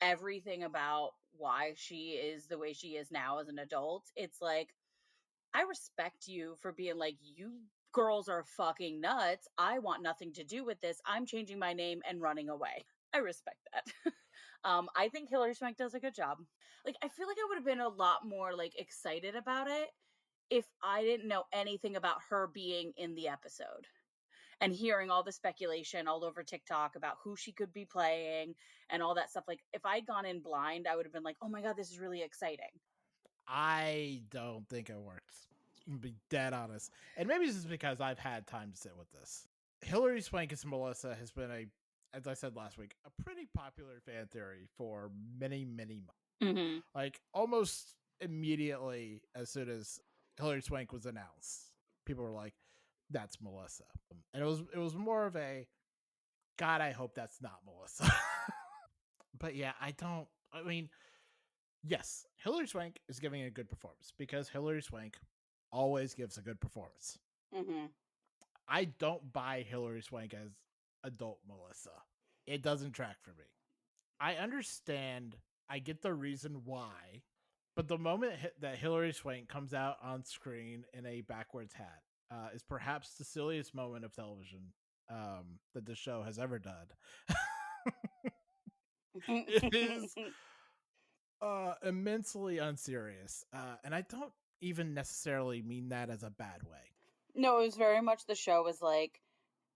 Speaker 2: everything about why she is the way she is now as an adult, it's like, I respect you for being like, you girls are fucking nuts. I want nothing to do with this. I'm changing my name and running away. I respect that. I think Hillary Swank does a good job. Like, I feel like I would have been a lot more like excited about it if I didn't know anything about her being in the episode and hearing all the speculation all over TikTok about who she could be playing and all that stuff. Like, if I'd gone in blind, I would have been like, oh my God, this is really exciting.
Speaker 1: I don't think it works. To be dead honest. And maybe this is because I've had time to sit with this. Hillary Swank as Melissa has been as I said last week, a pretty popular fan theory for many, many months.
Speaker 2: Hmm.
Speaker 1: Like almost immediately as soon as Hillary Swank was announced, people were like, that's Melissa. And it was more of a God, I hope that's not Melissa. But yeah, I mean, yes, Hillary Swank is giving a good performance because Hillary Swank always gives a good performance.
Speaker 2: Hmm.
Speaker 1: I don't buy Hillary Swank as adult Melissa. It doesn't track for me. I understand, I get the reason why, but the moment that Hillary Swank comes out on screen in a backwards hat is perhaps the silliest moment of television that the show has ever done. It is immensely unserious, and I don't even necessarily mean that as a bad way.
Speaker 2: No, it was very much the show was like,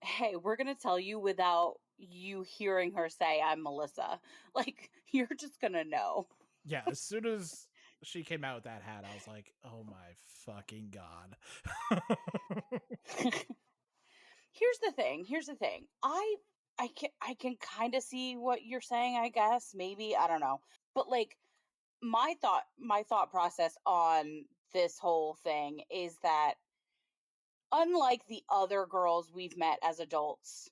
Speaker 2: "Hey, we're gonna tell you without you hearing her say I'm Melissa. Like, you're just gonna know."
Speaker 1: Yeah, as soon as she came out with that hat, I was like, "Oh my fucking god!"
Speaker 2: Here's the thing. I can kind of see what you're saying, I guess. Maybe, I don't know. But like my thought process on this whole thing is that unlike the other girls we've met as adults,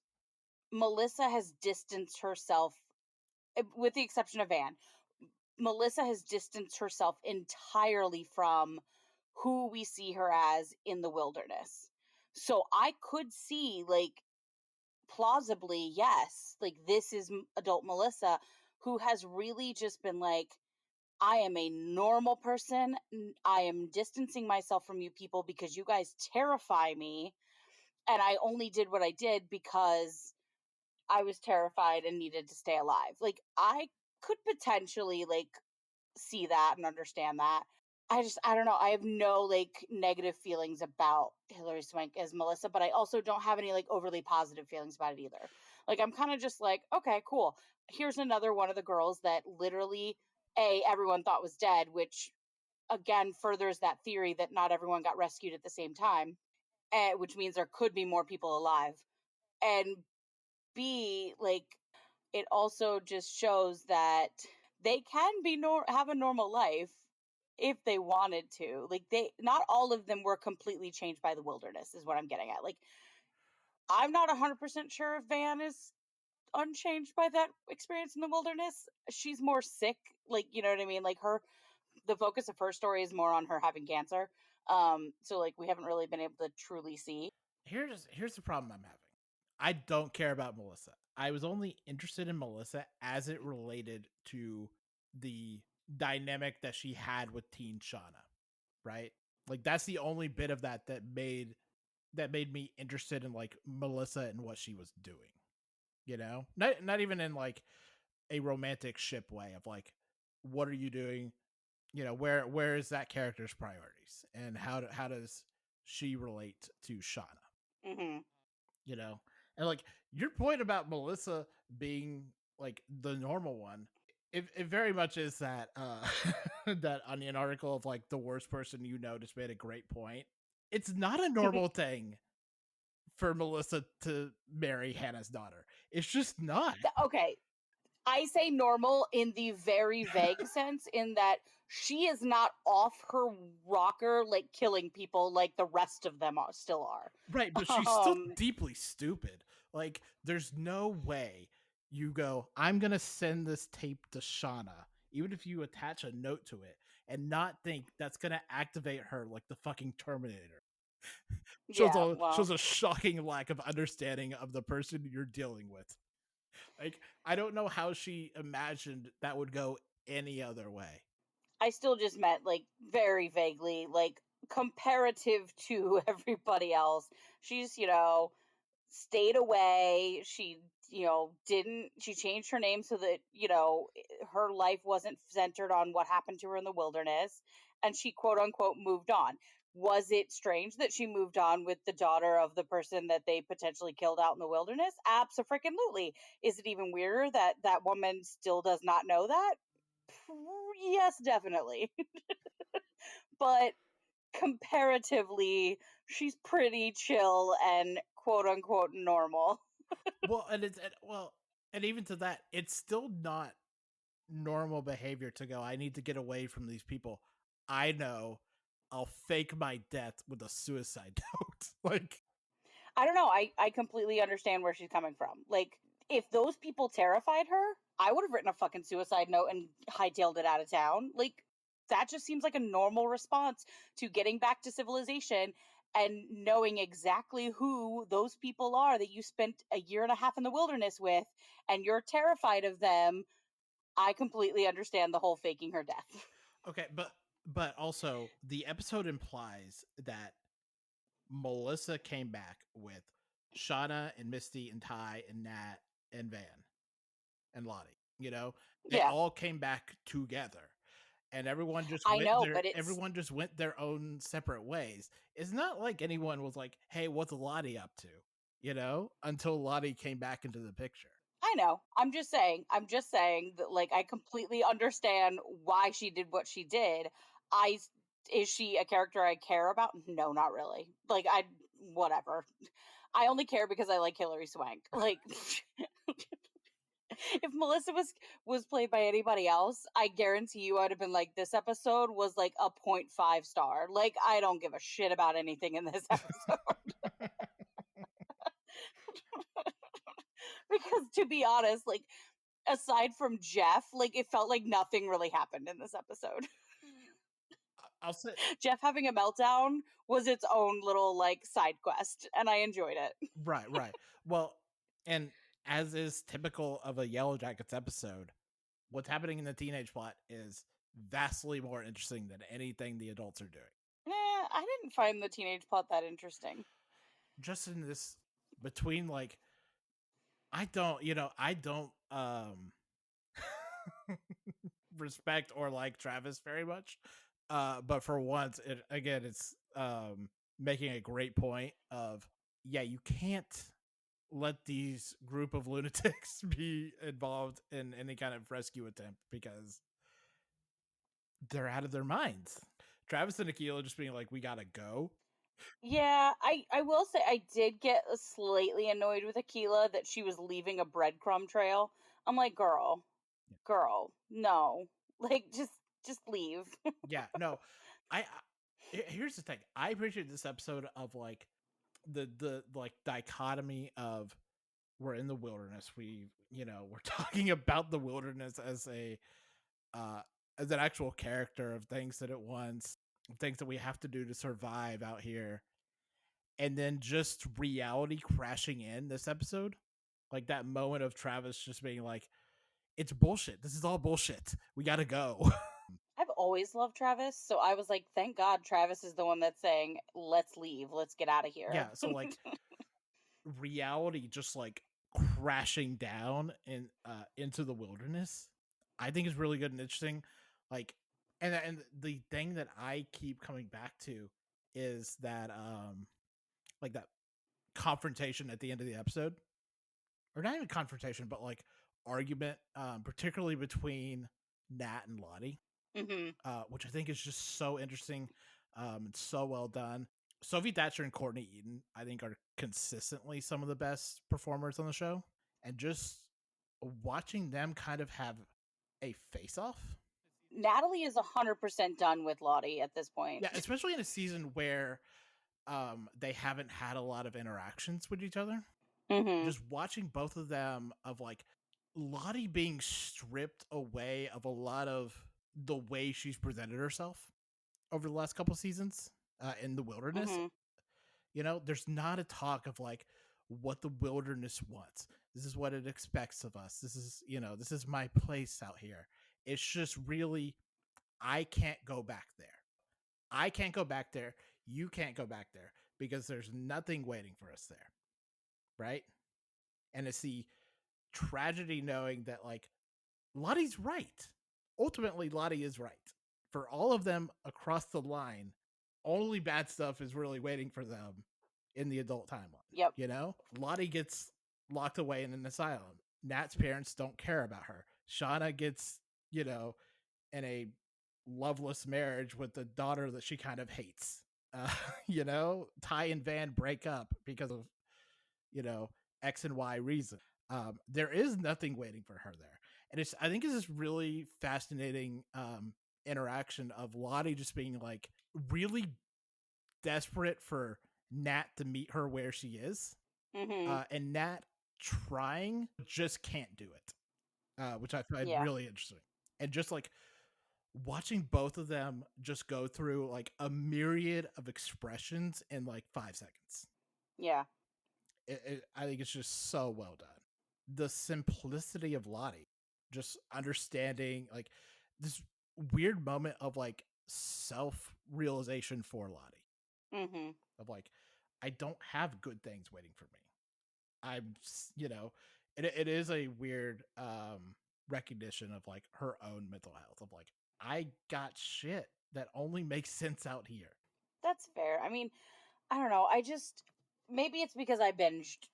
Speaker 2: Melissa has distanced herself, with the exception of Van. Melissa has distanced herself entirely from who we see her as in the wilderness. So I could see, like, plausibly, yes, like this is adult Melissa who has really just been like, I am a normal person. I am distancing myself from you people because you guys terrify me. And I only did what I did because I was terrified and needed to stay alive. Like, I could potentially, like, see that and understand that. I don't know. I have no like negative feelings about Hillary Swank as Melissa, but I also don't have any like overly positive feelings about it either. Like, I'm kind of just like, okay, cool. Here's another one of the girls that literally everyone thought was dead, which again furthers that theory that not everyone got rescued at the same time, which means there could be more people alive. And B, like, it also just shows that they can have a normal life if they wanted to. Like, they not all of them were completely changed by the wilderness is what I'm getting at. Like, I'm not 100% sure if Van is unchanged by that experience in the wilderness. She's more sick, like, you know what I mean? Like, her the focus of her story is more on her having cancer. So like we haven't really been able to truly see.
Speaker 1: Here's the problem I'm having. I don't care about Melissa. I was only interested in Melissa as it related to the dynamic that she had with Teen Shauna, right? Like that's the only bit of that made me interested in like Melissa and what she was doing. Not even in like a romantic ship way of like, what are you doing? Where is that character's priorities, and how does she relate to Shauna?
Speaker 2: Mhm.
Speaker 1: You know, and like your point about Melissa being like the normal one, it very much is that that Onion article of like the worst person just made a great point. It's not a normal thing for Melissa to marry Hannah's daughter. It's just not.
Speaker 2: Okay, I say normal in the very vague sense, in that she is not off her rocker, like, killing people like the rest of them still are.
Speaker 1: Right, but she's still
Speaker 2: Um,
Speaker 1: deeply stupid. Like, there's no way you go, I'm gonna send this tape to Shauna, even if you attach a note to it, and not think that's gonna activate her like the fucking Terminator. Shows
Speaker 2: yeah,
Speaker 1: a shows
Speaker 2: well,
Speaker 1: a shocking lack of understanding of the person you're dealing with. Like, I don't know how she imagined that would go any other way.
Speaker 2: I still just meant, like, very vaguely, like, comparative to everybody else. She's, stayed away. She changed her name so that, her life wasn't centered on what happened to her in the wilderness. And she, quote unquote, moved on. Was it strange that she moved on with the daughter of the person that they potentially killed out in the wilderness? Absolutely. Is it even weirder that that woman still does not know that? Yes, definitely. But comparatively, she's pretty chill and quote unquote normal.
Speaker 1: Well, and even to that, it's still not normal behavior to go, I need to get away from these people. I know I'll fake my death with a suicide note. Like,
Speaker 2: I don't know. I completely understand where she's coming from. Like, if those people terrified her, I would have written a fucking suicide note and hightailed it out of town. Like, that just seems like a normal response to getting back to civilization and knowing exactly who those people are that you spent a year and a half in the wilderness with, and you're terrified of them. I completely understand the whole faking her death.
Speaker 1: okay, but also the episode implies that Melissa came back with Shauna and Misty and Ty and Nat and Van and Lottie. They
Speaker 2: Yeah,
Speaker 1: all came back together. And
Speaker 2: I know, but it's
Speaker 1: everyone just went their own separate ways. It's not like anyone was like, "Hey, what's Lottie up to?" Until Lottie came back into the picture.
Speaker 2: I know. I'm just saying that, like, I completely understand why she did what she did. I s- is she a character I care about? No, not really. Like, I whatever. I only care because I like Hilary Swank. Like, if Melissa was played by anybody else, I guarantee you I'd have been like, this episode was like a 0.5 star. Like, I don't give a shit about anything in this episode. Because to be honest, like, aside from Jeff, like, it felt like nothing really happened in this episode.
Speaker 1: I'll say
Speaker 2: Jeff having a meltdown was its own little, like, side quest, and I enjoyed it.
Speaker 1: right, right. Well, and as is typical of a Yellow Jackets episode, what's happening in the teenage plot is vastly more interesting than anything the adults are doing.
Speaker 2: I didn't find the teenage plot that interesting.
Speaker 1: Just in this between like I don't respect or like Travis very much. But for once, it's making a great point of, yeah, you can't let these group of lunatics be involved in any kind of rescue attempt because they're out of their minds. Travis and Akila just being like, we gotta go.
Speaker 2: Yeah, I will say I did get slightly annoyed with Aquila that she was leaving a breadcrumb trail. I'm like, girl, no. Like, just leave.
Speaker 1: Yeah, no, here's the thing. I appreciate this episode of like the like dichotomy of we're in the wilderness. We're talking about the wilderness uh as an actual character of things that it wants, things that we have to do to survive out here. And then just reality crashing in this episode. Like that moment of Travis just being like, it's bullshit. This is all bullshit. We gotta go.
Speaker 2: I've always loved Travis, so I was like, thank God Travis is the one that's saying, let's leave, let's get out of here.
Speaker 1: Yeah, so like reality just like crashing down into the wilderness, I think is really good and interesting. Like, and the thing that I keep coming back to is that like that confrontation at the end of the episode, or not even confrontation, but like argument, particularly between Nat and Lottie,
Speaker 2: Mhm.
Speaker 1: which I think is just so interesting, and so well done. Sophie Thatcher and Courtney Eaton, I think, are consistently some of the best performers on the show, and just watching them kind of have a face off.
Speaker 2: Natalie is 100% done with Lottie at this point.
Speaker 1: Yeah, especially in a season where they haven't had a lot of interactions with each other.
Speaker 2: Mhm.
Speaker 1: Just watching both of them, of like Lottie being stripped away of a lot of the way she's presented herself over the last couple seasons, in the wilderness.
Speaker 2: Mhm.
Speaker 1: There's not a talk of like what the wilderness wants. This is what it expects of us. This is my place out here. It's just really, I can't go back there. I can't go back there. You can't go back there because there's nothing waiting for us there. Right. And it's the tragedy knowing that, like, Lottie's right. Ultimately, Lottie is right. For all of them across the line, only bad stuff is really waiting for them in the adult timeline.
Speaker 2: Yep.
Speaker 1: Lottie gets locked away in an asylum. Nat's parents don't care about her. Shauna gets, in a loveless marriage with the daughter that she kind of hates. Ty and Van break up because of, you know, X and Y reason. There is nothing waiting for her there. And I think it's this really fascinating interaction of Lottie just being like really desperate for Nat to meet her where she is.
Speaker 2: Mhm.
Speaker 1: And Nat trying, just can't do it, which I find
Speaker 2: Yeah.
Speaker 1: really interesting. And just like watching both of them just go through like a myriad of expressions in like 5 seconds.
Speaker 2: Yeah.
Speaker 1: I think it's just so well done. The simplicity of Lottie, just understanding like this weird moment of like self realization for Lottie,
Speaker 2: Mhm.
Speaker 1: of like, I don't have good things waiting for me. It is a weird recognition of like her own mental health, of like, I got shit that only makes sense out here.
Speaker 2: That's fair. I mean, I don't know. I just maybe it's because I binged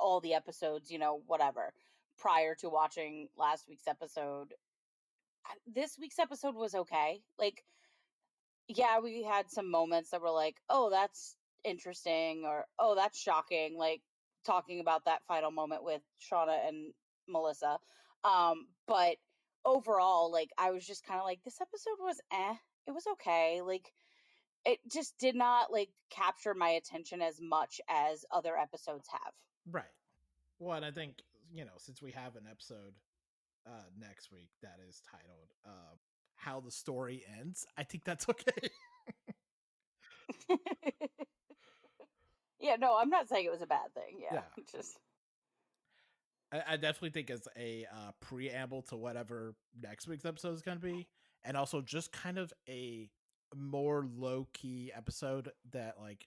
Speaker 2: all the episodes, whatever, prior to watching last week's episode. This week's episode was okay. Like, yeah, we had some moments that were like, "Oh, that's interesting," or "Oh, that's shocking," like talking about that final moment with Shauna and Melissa. But overall, like I was just kind of like this episode was it was okay. Like it just did not like capture my attention as much as other episodes have.
Speaker 1: Right. Well, and I think, since we have an episode next week that is titled How the Story Ends, I think that's okay.
Speaker 2: Yeah, no, I'm not saying it was a bad thing. Yeah,
Speaker 1: Yeah.
Speaker 2: just
Speaker 1: I definitely think as a preamble to whatever next week's episode is going to be, and also just kind of a more low key episode that like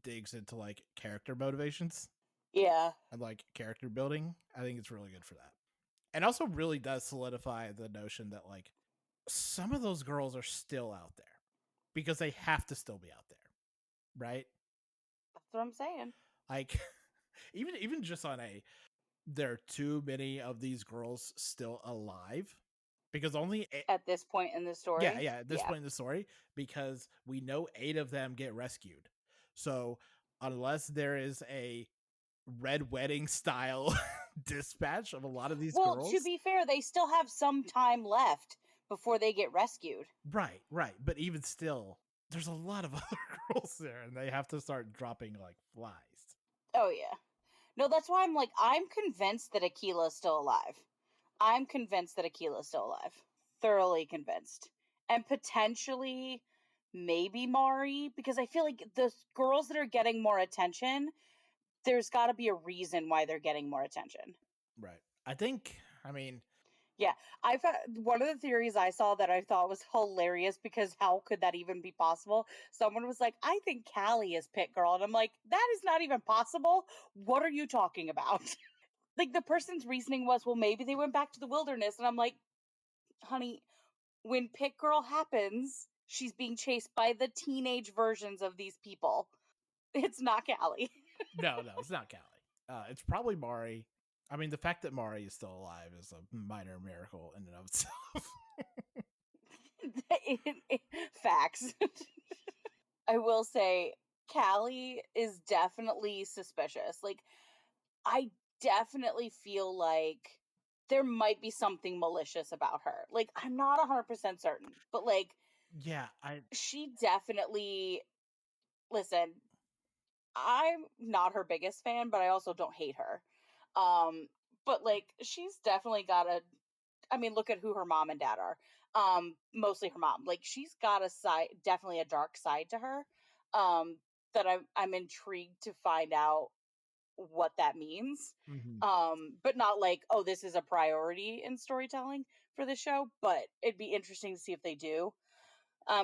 Speaker 1: digs into like character motivations
Speaker 2: yeah.
Speaker 1: and like character building. I think it's really good for that. And also really does solidify the notion that like some of those girls are still out there because they have to still be out there, right?
Speaker 2: That's what I'm saying.
Speaker 1: Like even just on a, there are too many of these girls still alive because
Speaker 2: At this point in the
Speaker 1: yeah,
Speaker 2: story,
Speaker 1: yeah, at this
Speaker 2: yeah.
Speaker 1: point in the story, because we know 8 of them get rescued. So unless there is a red wedding style dispatch of a lot of these
Speaker 2: Well, to
Speaker 1: girls.
Speaker 2: be fair, they still have some time left before they get rescued.
Speaker 1: Right, right. But even still, there's a lot of other girls there and they have to start dropping like flies.
Speaker 2: Oh yeah. No, that's why I'm like I'm convinced that Akila's still alive. I'm convinced that Akila's still alive. Thoroughly convinced. And potentially maybe Mari because I feel like the girls that are getting more attention, there's got to be a reason why they're getting more attention.
Speaker 1: Right. I mean,
Speaker 2: Yeah, I've one of the theories I saw that I thought was hilarious because how could that even be possible? Someone was like, "I think Callie is Pit Girl," and I'm like, "That is not even possible. What are you talking about?" Like, the person's reasoning was, "Well, maybe they went back to the wilderness," and I'm like, "Honey, when Pit Girl happens, she's being chased by the teenage versions of these people. It's not Callie."
Speaker 1: No, no, it's not Callie. It's probably Mari. I mean, the fact that Mari is still alive is a minor miracle in and of itself.
Speaker 2: Facts. I will say Callie is definitely suspicious. Like, I definitely feel like there might be something malicious about her. Like, I'm not 100% certain, but like,
Speaker 1: Yeah, I
Speaker 2: she definitely, listen, I'm not her biggest fan, but I also don't hate her. Um, but like, she's definitely got a, I mean, look at who her mom and dad are. Mostly her mom. Like, she's got a side, definitely a dark side to her. Um, that I'm intrigued to find out what that means.
Speaker 1: mhm.
Speaker 2: But not like, oh, this is a priority in storytelling for the show, but it'd be interesting to see if they do.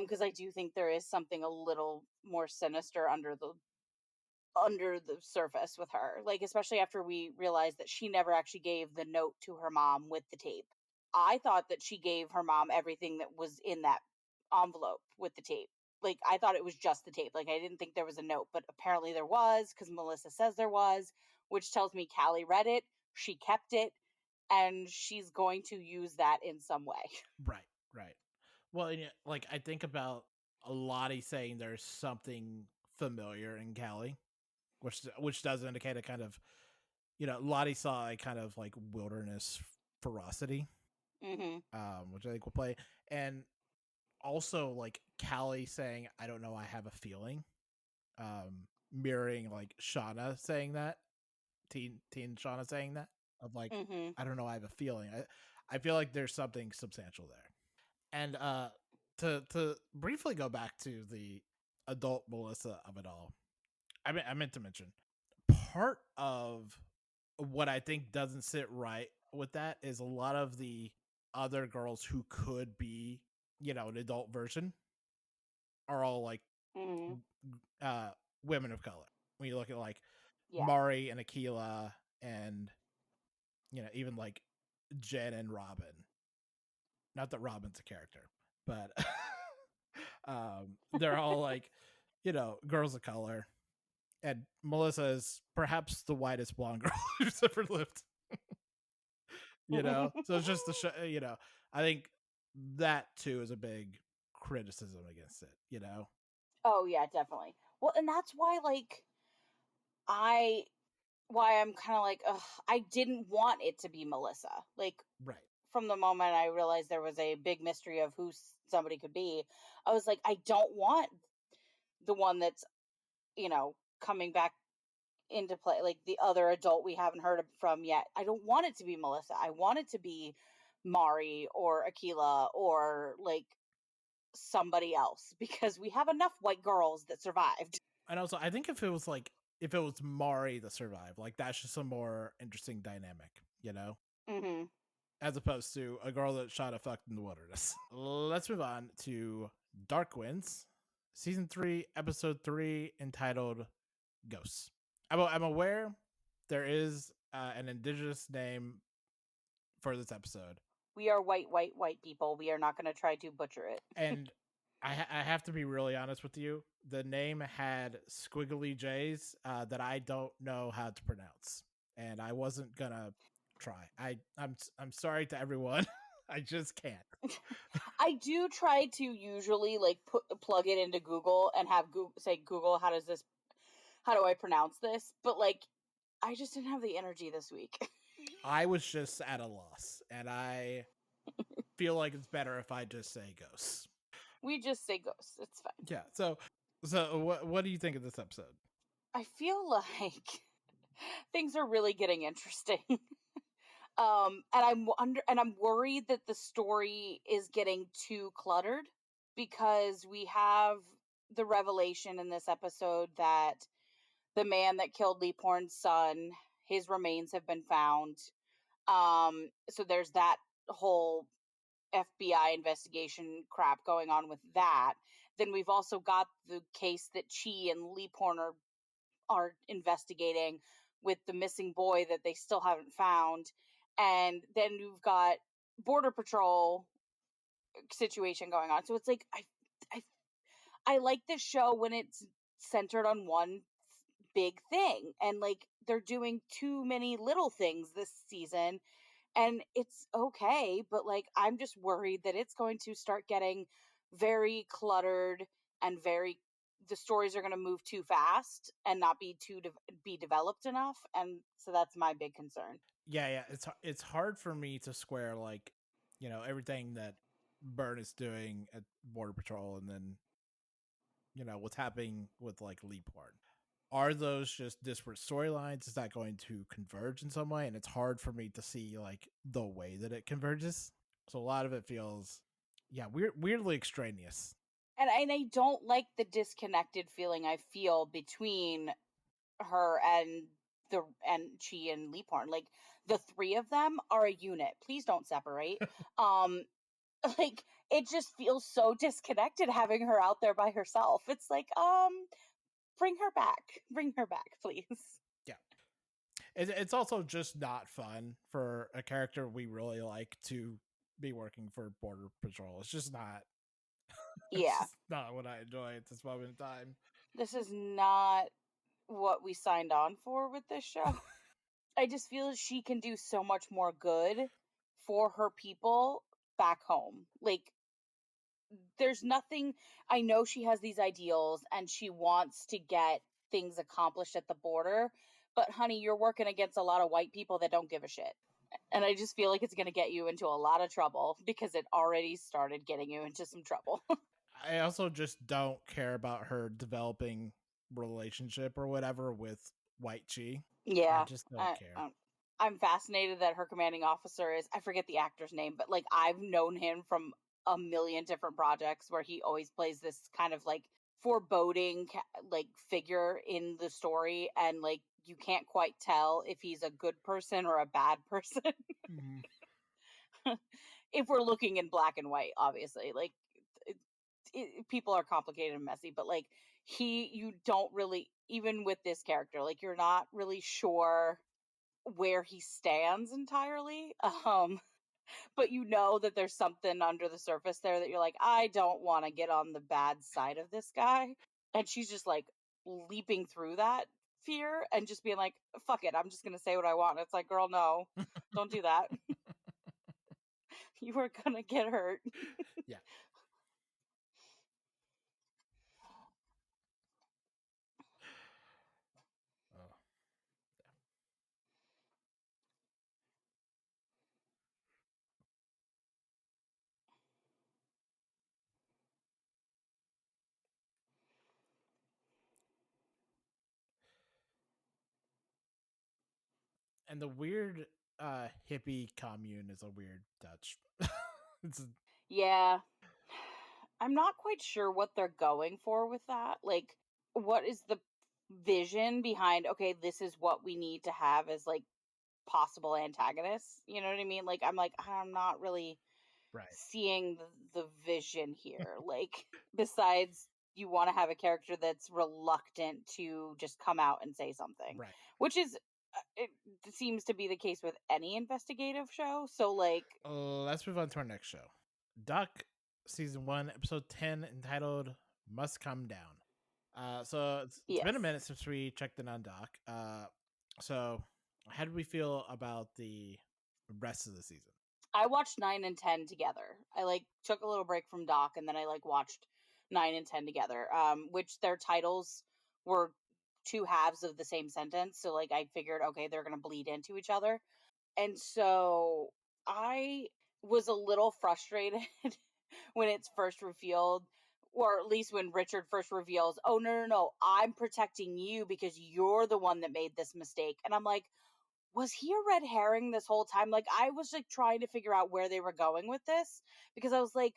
Speaker 2: Because I do think there is something a little more sinister under the surface with her. Like, especially after we realized that she never actually gave the note to her mom with the tape. I thought that she gave her mom everything that was in that envelope with the tape. Like, I thought it was just the tape. Like, I didn't think there was a note, but apparently there was because Melissa says there was, which tells me Callie read it, she kept it, and she's going to use that in some way.
Speaker 1: Right, right. Well, and like I think about Lottie saying there's something familiar in Callie, which does indicate a kind of, Lottie saw a kind of like wilderness ferocity,
Speaker 2: Hmm.
Speaker 1: which I think will play, and also like Callie saying, "I don't know, I have a feeling," mirroring like Shauna saying that, teen Shauna saying that of like,
Speaker 2: Hmm.
Speaker 1: "I don't know, I have a feeling." I feel like there's something substantial there. And to briefly go back to the adult Melissa of it all, I meant to mention part of what I think doesn't sit right with that is a lot of the other girls who could be, an adult version are all like
Speaker 2: Hmm.
Speaker 1: uh women of color. When you look at like
Speaker 2: Yeah.
Speaker 1: Mari and Akila and even like Jen and Robin. Not that Robin's a character, but they're all like, girls of color. And Melissa is perhaps the whitest blonde girl who's ever lived, So it's just the show, I think that too is a big criticism against it.
Speaker 2: Oh yeah, definitely. Well, and that's why like I why I'm kind of like, ugh, I didn't want it to be Melissa. Like,
Speaker 1: Right.
Speaker 2: from the moment I realized there was a big mystery of who somebody could be, I was like, I don't want the one that's, coming back into play, like the other adult we haven't heard from yet. I don't want it to be Melissa. I want it to be Mari or Akila or like somebody else because we have enough white girls that survived.
Speaker 1: And also, I think if it was Mari that survived, like that's just a more interesting dynamic.
Speaker 2: Hmm.
Speaker 1: As opposed to a girl that shot a fuck in the wilderness. Let's move on to Dark Winds, season 3, episode 3, entitled Ghosts. I'm aware there is an indigenous name for this episode,
Speaker 2: We are white, white, white people. We are not going to try to butcher it.
Speaker 1: and I have to be really honest with you. The name had squiggly J's that I don't know how to pronounce, and I wasn't gonna try. I'm sorry to everyone. I just can't.
Speaker 2: I do try to usually like plug it into Google and have Google say, Google, how do I pronounce this? But like, I just didn't have the energy this week.
Speaker 1: I was just at a loss, and I feel like it's better if I just say ghosts.
Speaker 2: We just say ghosts. It's fine.
Speaker 1: Yeah. So what do you think of this episode?
Speaker 2: I feel like things are really getting interesting. And I'm worried that the story is getting too cluttered because we have the revelation in this episode that the man that killed Lee Porn's son, his remains have been found. So there's that whole FBI investigation crap going on with that. Then we've also got the case that Chi and Lee Porn are investigating with the missing boy that they still haven't found. And then you've got Border Patrol situation going on. So it's like I I like this show when it's centered on one big thing, and like they're doing too many little things this season, and it's okay, but like I'm just worried that it's going to start getting very cluttered and very the stories are going to move too fast and not be be developed enough, and so that's my big concern.
Speaker 1: Yeah, it's hard for me to square like, everything that Byrne is doing at Border Patrol, and then what's happening with like Leaphorn. Are those just disparate storylines? Is that going to converge in some way? And it's hard for me to see like the way that it converges. So a lot of it feels, yeah, weirdly extraneous.
Speaker 2: And I don't like the disconnected feeling I feel between her and she and Leaphorn. Like the three of them are a unit. Please don't separate. Um like it just feels so disconnected having her out there by herself. It's like, bring her back. Bring her back, please.
Speaker 1: Yeah. It's also just not fun for a character we really like to be working for Border Patrol. It's just not. It's
Speaker 2: Yeah.
Speaker 1: just not what I enjoy at this moment in time.
Speaker 2: This is not what we signed on for with this show. I just feel she can do so much more good for her people back home. Like there's nothing I know she has these ideals and she wants to get things accomplished at the border, but honey, you're working against a lot of white people that don't give a shit. And I just feel like it's going to get you into a lot of trouble because it already started getting you into some trouble.
Speaker 1: I also just don't care about her developing relationship or whatever with White Chi. I
Speaker 2: Yeah.
Speaker 1: just don't
Speaker 2: I,
Speaker 1: care.
Speaker 2: um, I'm fascinated that her commanding officer is, I forget the actor's name, but like I've known him from a million different projects where he always plays this kind of like foreboding like figure in the story, and like you can't quite tell if he's a good person or a bad person.
Speaker 1: Mhm.
Speaker 2: If we're looking in black and white, obviously, like it, people are complicated and messy, but like you don't really, even with this character, like you're not really sure where he stands entirely. But you know that there's something under the surface there that you're like, I don't want to get on the bad side of this guy. And she's just like leaping through that fear and just being like, fuck it, I'm just gonna say what I want. And it's like, girl, no, don't do that. You are gonna get hurt.
Speaker 1: Yeah. Oh. And the weird hippie commune is a weird touch. It's
Speaker 2: Yeah. I'm not quite sure what they're going for with that. Like, what is the vision behind, okay, this is what we need to have as like possible antagonists? You know what I mean? Like, I'm not really
Speaker 1: right.
Speaker 2: seeing the vision here. Like, besides, you want to have a character that's reluctant to just come out and say something,
Speaker 1: Right.
Speaker 2: which is, it seems to be the case with any investigative show. So, like,
Speaker 1: Let's move on to our next show. Duck season 1, episode 10, entitled Must Come Down. So it's been a
Speaker 2: yes.
Speaker 1: minute since we checked in on Doc. So how did we feel about the rest of the season?
Speaker 2: I watched 9 and 10 together. I like took a little break from Doc and then I like watched 9 and 10 together. Which their titles were two halves of the same sentence. So like I figured, okay, they're gonna bleed into each other. And so I was a little frustrated when it's first revealed, or at least when Richard first reveals, oh no, I'm protecting you because you're the one that made this mistake. And I'm like, was he a red herring this whole time? Like, I was like trying to figure out where they were going with this because I was like,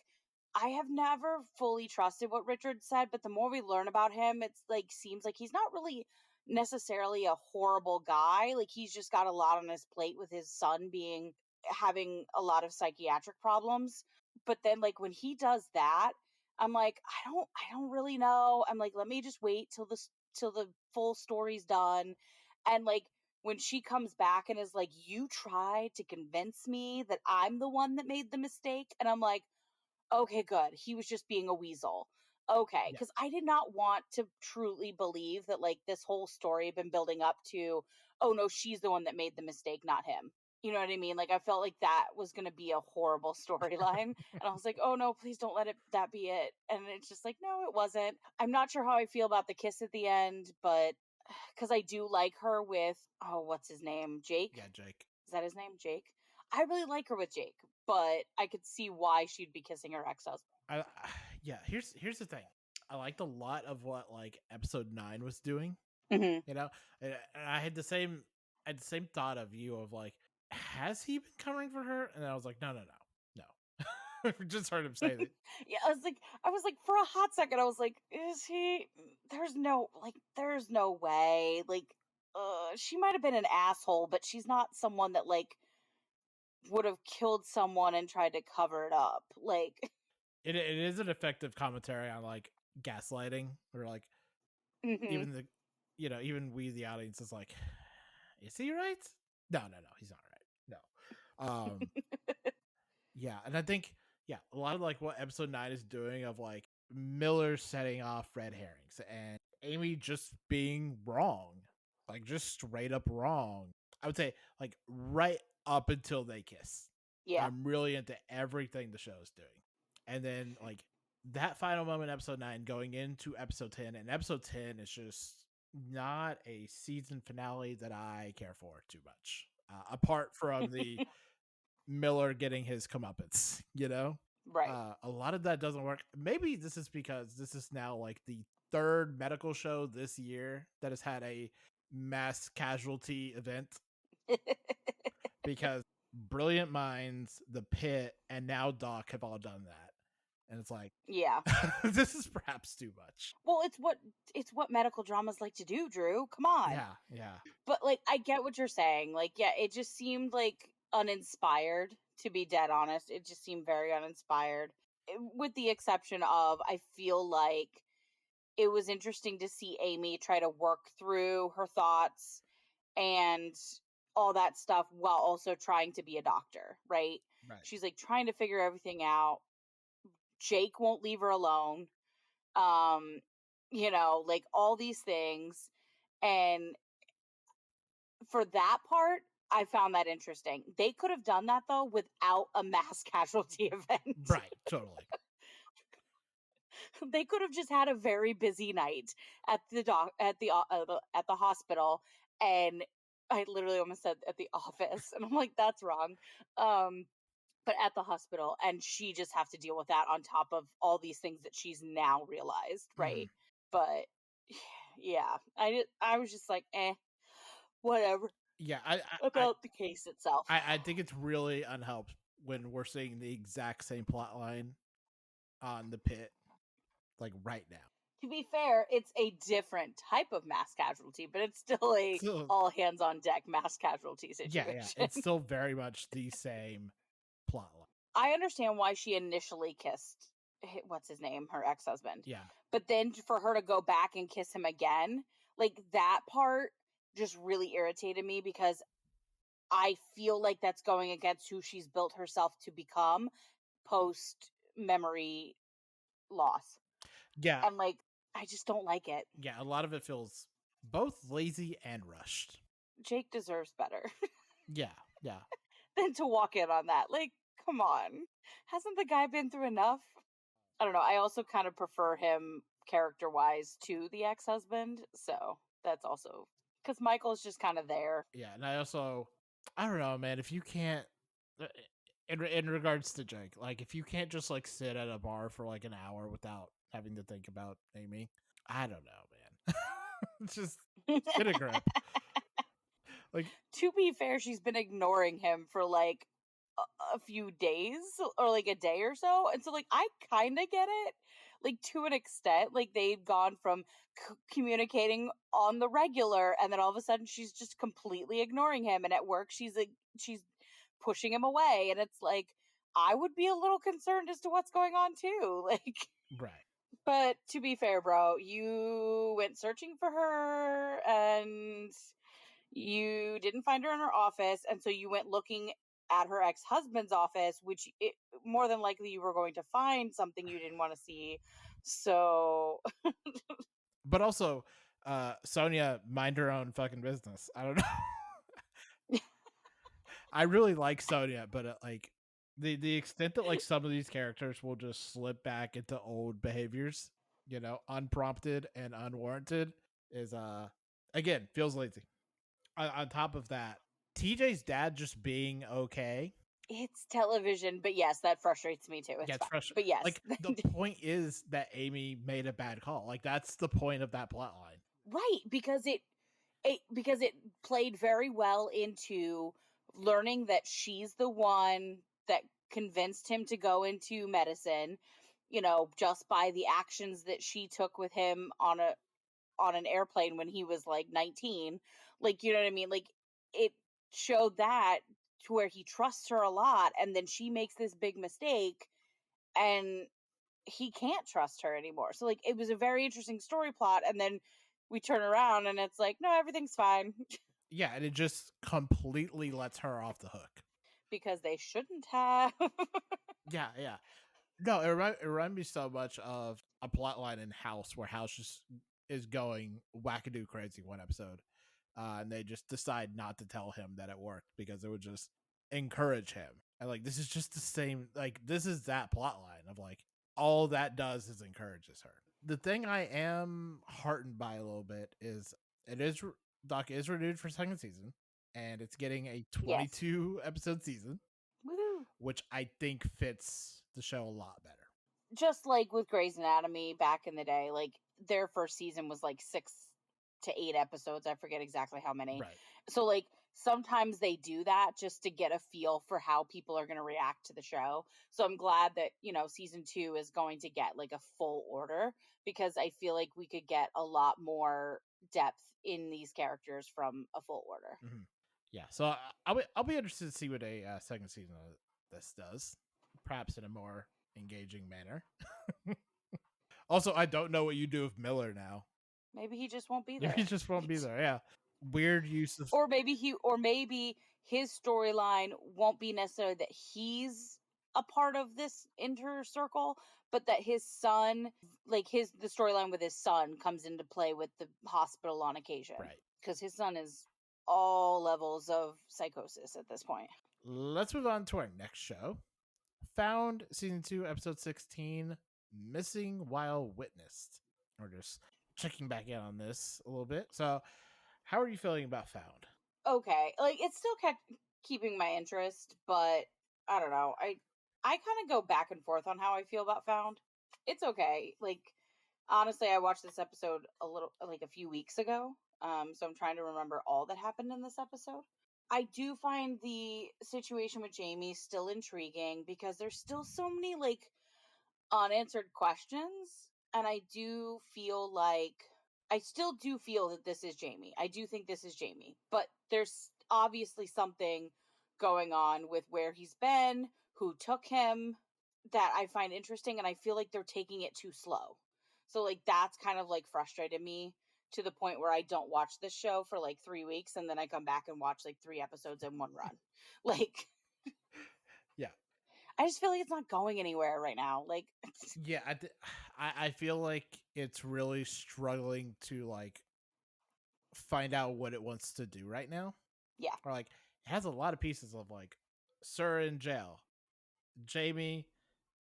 Speaker 2: I have never fully trusted what Richard said, but the more we learn about him, it's like seems like he's not really necessarily a horrible guy. Like he's just got a lot on his plate with his son being having a lot of psychiatric problems. But then like when he does that, I'm like, I don't really know. I'm like, let me just wait till the full story's done. And like when she comes back and is like, "You tried to convince me that I'm the one that made the mistake." And I'm like, "Okay, good. He was just being a weasel." Okay,
Speaker 1: Yeah.
Speaker 2: because I did not want to truly believe that like this whole story had been building up to, oh no, she's the one that made the mistake, not him. You know what I mean? Like I felt like that was going to be a horrible storyline, and I was like, "Oh no, please don't let it that be it." And it's just like, no, it wasn't. I'm not sure how I feel about the kiss at the end, but because I do like her with, oh, what's his name? Jake?
Speaker 1: Yeah, Jake.
Speaker 2: Is that his name? Jake? I really like her with Jake, but I could see why she'd be kissing her ex-husband.
Speaker 1: I yeah, here's the thing. I liked a lot of what like episode 9 was doing,
Speaker 2: Mhm.
Speaker 1: you know? And I had the same thought of you of like, has he been covering for her? And I was like, no, no, no, no. Just heard him say that.
Speaker 2: Yeah, I was like for a hot second I was like, is he there's no way. Like she might have been an asshole, but she's not someone that like would have killed someone and tried to cover it up. Like
Speaker 1: It is an effective commentary on like gaslighting or like
Speaker 2: mhm.
Speaker 1: even the even we the audience is like, is he right? No, no, no, he's not right. No. Yeah, and I think a lot of like what episode 9 is doing of like Miller setting off red herrings and Amy just being wrong. Like just straight up wrong. I would say like right up until they kiss.
Speaker 2: Yeah.
Speaker 1: I'm really into everything the show is doing. And then like that final moment in episode 9 going into episode 10, and episode 10 is just not a season finale that I care for too much. Apart from the Miller getting his comeuppance, you know?
Speaker 2: Right.
Speaker 1: A lot of that doesn't work. Maybe this is because this is now like the third medical show this year that has had a mass casualty event, because Brilliant Minds, The Pit, and now Doc have all done that. And it's like,
Speaker 2: Yeah.
Speaker 1: this is perhaps too much.
Speaker 2: Well, it's what medical dramas like to do, Drew. Come on.
Speaker 1: Yeah, yeah.
Speaker 2: But like I get what you're saying. Like yeah, it just seemed like uninspired, to be dead honest. It just seemed very uninspired. With the exception of I feel like it was interesting to see Amy try to work through her thoughts and all that stuff while also trying to be a doctor, right?
Speaker 1: Right.
Speaker 2: She's like trying to figure everything out. Jake won't leave her alone. Um, like all these things. And for that part, I found that interesting. They could have done that though without a mass casualty event.
Speaker 1: Right, totally.
Speaker 2: They could have just had a very busy night at the hospital, and I literally almost said at the office, and I'm like, that's wrong. Um, but at the hospital, and she just have to deal with that on top of all these things that she's now realized,
Speaker 1: Mhm.
Speaker 2: right? But yeah, I was just like, whatever
Speaker 1: Yeah,
Speaker 2: about the case itself.
Speaker 1: I think it's really unhelped when we're seeing the exact same plot line on The Pit, like right now.
Speaker 2: To be fair, it's a different type of mass casualty, but it's still a
Speaker 1: So
Speaker 2: all hands on deck mass casualty
Speaker 1: yeah,
Speaker 2: situation.
Speaker 1: it's still very much the same plot line.
Speaker 2: I understand why she initially kissed what's his name, her ex-husband.
Speaker 1: Yeah,
Speaker 2: But then for her to go back and kiss him again, like that part just really irritated me because I feel like that's going against who she's built herself to become post memory loss.
Speaker 1: yeah,
Speaker 2: And like I just don't like it.
Speaker 1: yeah. A lot of it feels both lazy and rushed.
Speaker 2: Jake deserves better
Speaker 1: Yeah, yeah,
Speaker 2: than to walk in on that. Like, come on. Hasn't the guy been through enough? I don't know. I also kind of prefer him character wise to the ex husband. So that's also because Michael's just kind of there.
Speaker 1: yeah. And I don't know, man. If you can't, uh, in regards to Jake, like if you can't just like sit at a bar for like an hour without having to think about Amy, I don't know, man. Just get a grip. Like,
Speaker 2: To be fair, she's been ignoring him for like a few days or like a day or so. And so, like, I kind of get it, like, to an extent. Like, they've gone from communicating on the regular, and then all of a sudden she's just completely ignoring him. And at work, she's like, she's pushing him away. And it's like, I would be a little concerned as to what's going on too. Like,
Speaker 1: right.
Speaker 2: but to be fair, bro, you went searching for her and You didn't find her in her office, and so you went looking at her ex-husband's office, which more than likely you were going to find something you didn't want to see. So
Speaker 1: But also, Sonia, mind her own fucking business. I don't know. I really like Sonia, but like the extent that like some of these characters will just slip back into old behaviors, unprompted and unwarranted, is again feels lazy. On top of that, TJ's dad just being okay
Speaker 2: it's television, but yes, that frustrates me too. It's
Speaker 1: gets
Speaker 2: fine.
Speaker 1: frustrating.
Speaker 2: But yes,
Speaker 1: Like the point is that Amy made a bad call. Like that's the point of that plot line.
Speaker 2: right, because it played very well into learning that she's the one that convinced him to go into medicine, just by the actions that she took with him on an airplane when he was like 19. Like, you know what I mean? Like, it showed that to where he trusts her a lot, and then she makes this big mistake, and he can't trust her anymore. So like, it was a very interesting story plot, and then we turn around and it's like, no, everything's fine.
Speaker 1: Yeah, and it just completely lets her off the hook.
Speaker 2: Because they shouldn't have.
Speaker 1: Yeah, yeah. No, it reminded me so much of a plot line in House where House just is going wackadoo crazy one episode. And they just decide not to tell him that it worked because it would just encourage him. And like this is just the same, like this is that plot line of like all that does is encourages her. The thing I am heartened by a little bit is it is Doc is renewed for second season, and it's getting a
Speaker 2: Yes.
Speaker 1: 22 episode season,
Speaker 2: Woohoo.
Speaker 1: which I think fits the show a lot better.
Speaker 2: Just like with Grey's Anatomy back in the day, like their first season was like 6 to 8 episodes. I forget exactly how many.
Speaker 1: Right.
Speaker 2: So like sometimes they do that just to get a feel for how people are going to react to the show. So I'm glad that, season 2 is going to get like a full order, because I feel like we could get a lot more depth in these characters from a full order.
Speaker 1: Mm-hmm. Yeah, so I'll be interested to see what a second season of this does, perhaps in a more engaging manner. Also, I don't know what you do with Miller now.
Speaker 2: Maybe he just won't be
Speaker 1: Maybe
Speaker 2: there.
Speaker 1: he just won't be there. Yeah, weird use of
Speaker 2: Or maybe his storyline won't be necessarily that he's a part of this inner circle, but that his son, like the storyline with his son comes into play with the hospital on occasion,
Speaker 1: right.
Speaker 2: because his son is all levels of psychosis at this point.
Speaker 1: Let's move on to our next show. Found season 2, episode 16, missing while witnessed. We're just checking back in on this a little bit. So, how are you feeling about Found?
Speaker 2: Okay, like it's still kept keeping my interest, but I don't know. I kind of go back and forth on how I feel about Found. It's okay. Like honestly, I watched this episode a few weeks ago. So I'm trying to remember all that happened in this episode. I do find the situation with Jamie still intriguing because there's still so many like unanswered questions, and I still do feel that this is Jamie. I do think this is Jamie, but there's obviously something going on with where he's been, who took him, that I find interesting, and I feel like they're taking it too slow. So like that's kind of like frustrated me to the point where I don't watch this show for like 3 weeks, and then I come back and watch like 3 episodes in one run. Like
Speaker 1: Yeah.
Speaker 2: I just feel like it's not going anywhere right now. Like
Speaker 1: Yeah, I feel like it's really struggling to like find out what it wants to do right now.
Speaker 2: yeah.
Speaker 1: Or like it has a lot of pieces of like Sir in jail, Jamie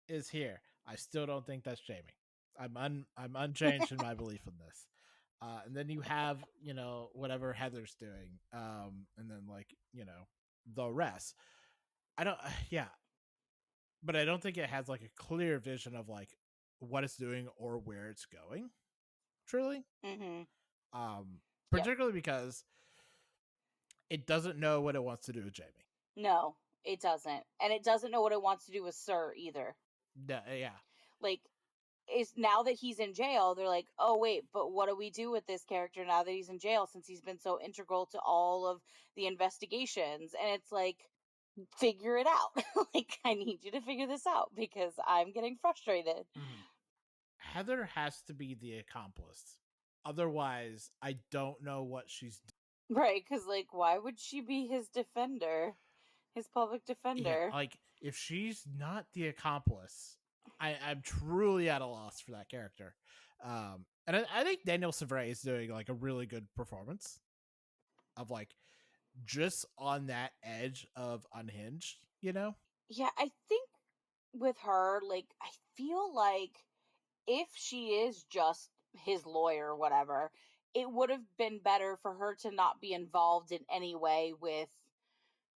Speaker 1: is here. I still don't think that's Jamie. I'm unchanged in my belief in this. And then you have whatever Heather's doing, and then like the rest. I don't yeah, but I don't think it has like a clear vision of like what it's doing or where it's going. Truly,
Speaker 2: Mhm. Yep.
Speaker 1: particularly because it doesn't know what it wants to do with Jamie.
Speaker 2: No, it doesn't. And it doesn't know what it wants to do with Sir either.
Speaker 1: Yeah,
Speaker 2: Like, is now that he's in jail, they're like, oh, wait, but what do we do with this character now that he's in jail, since he's been so integral to all of the investigations? And it's like, figure it out. Like, I need you to figure this out because I'm getting frustrated.
Speaker 1: Mhm. Heather has to be the accomplice. Otherwise, I don't know what she's doing.
Speaker 2: Right, because, like, why would she be his defender? His public
Speaker 1: Yeah,
Speaker 2: defender?
Speaker 1: like if she's not the accomplice, I'm truly at a loss for that character. And I think Daniel Severance is doing like a really good performance of like just on that edge of unhinged, you know?
Speaker 2: Yeah, I think with her, like, I feel like if she is just his lawyer or whatever, it would have been better for her to not be involved in any way with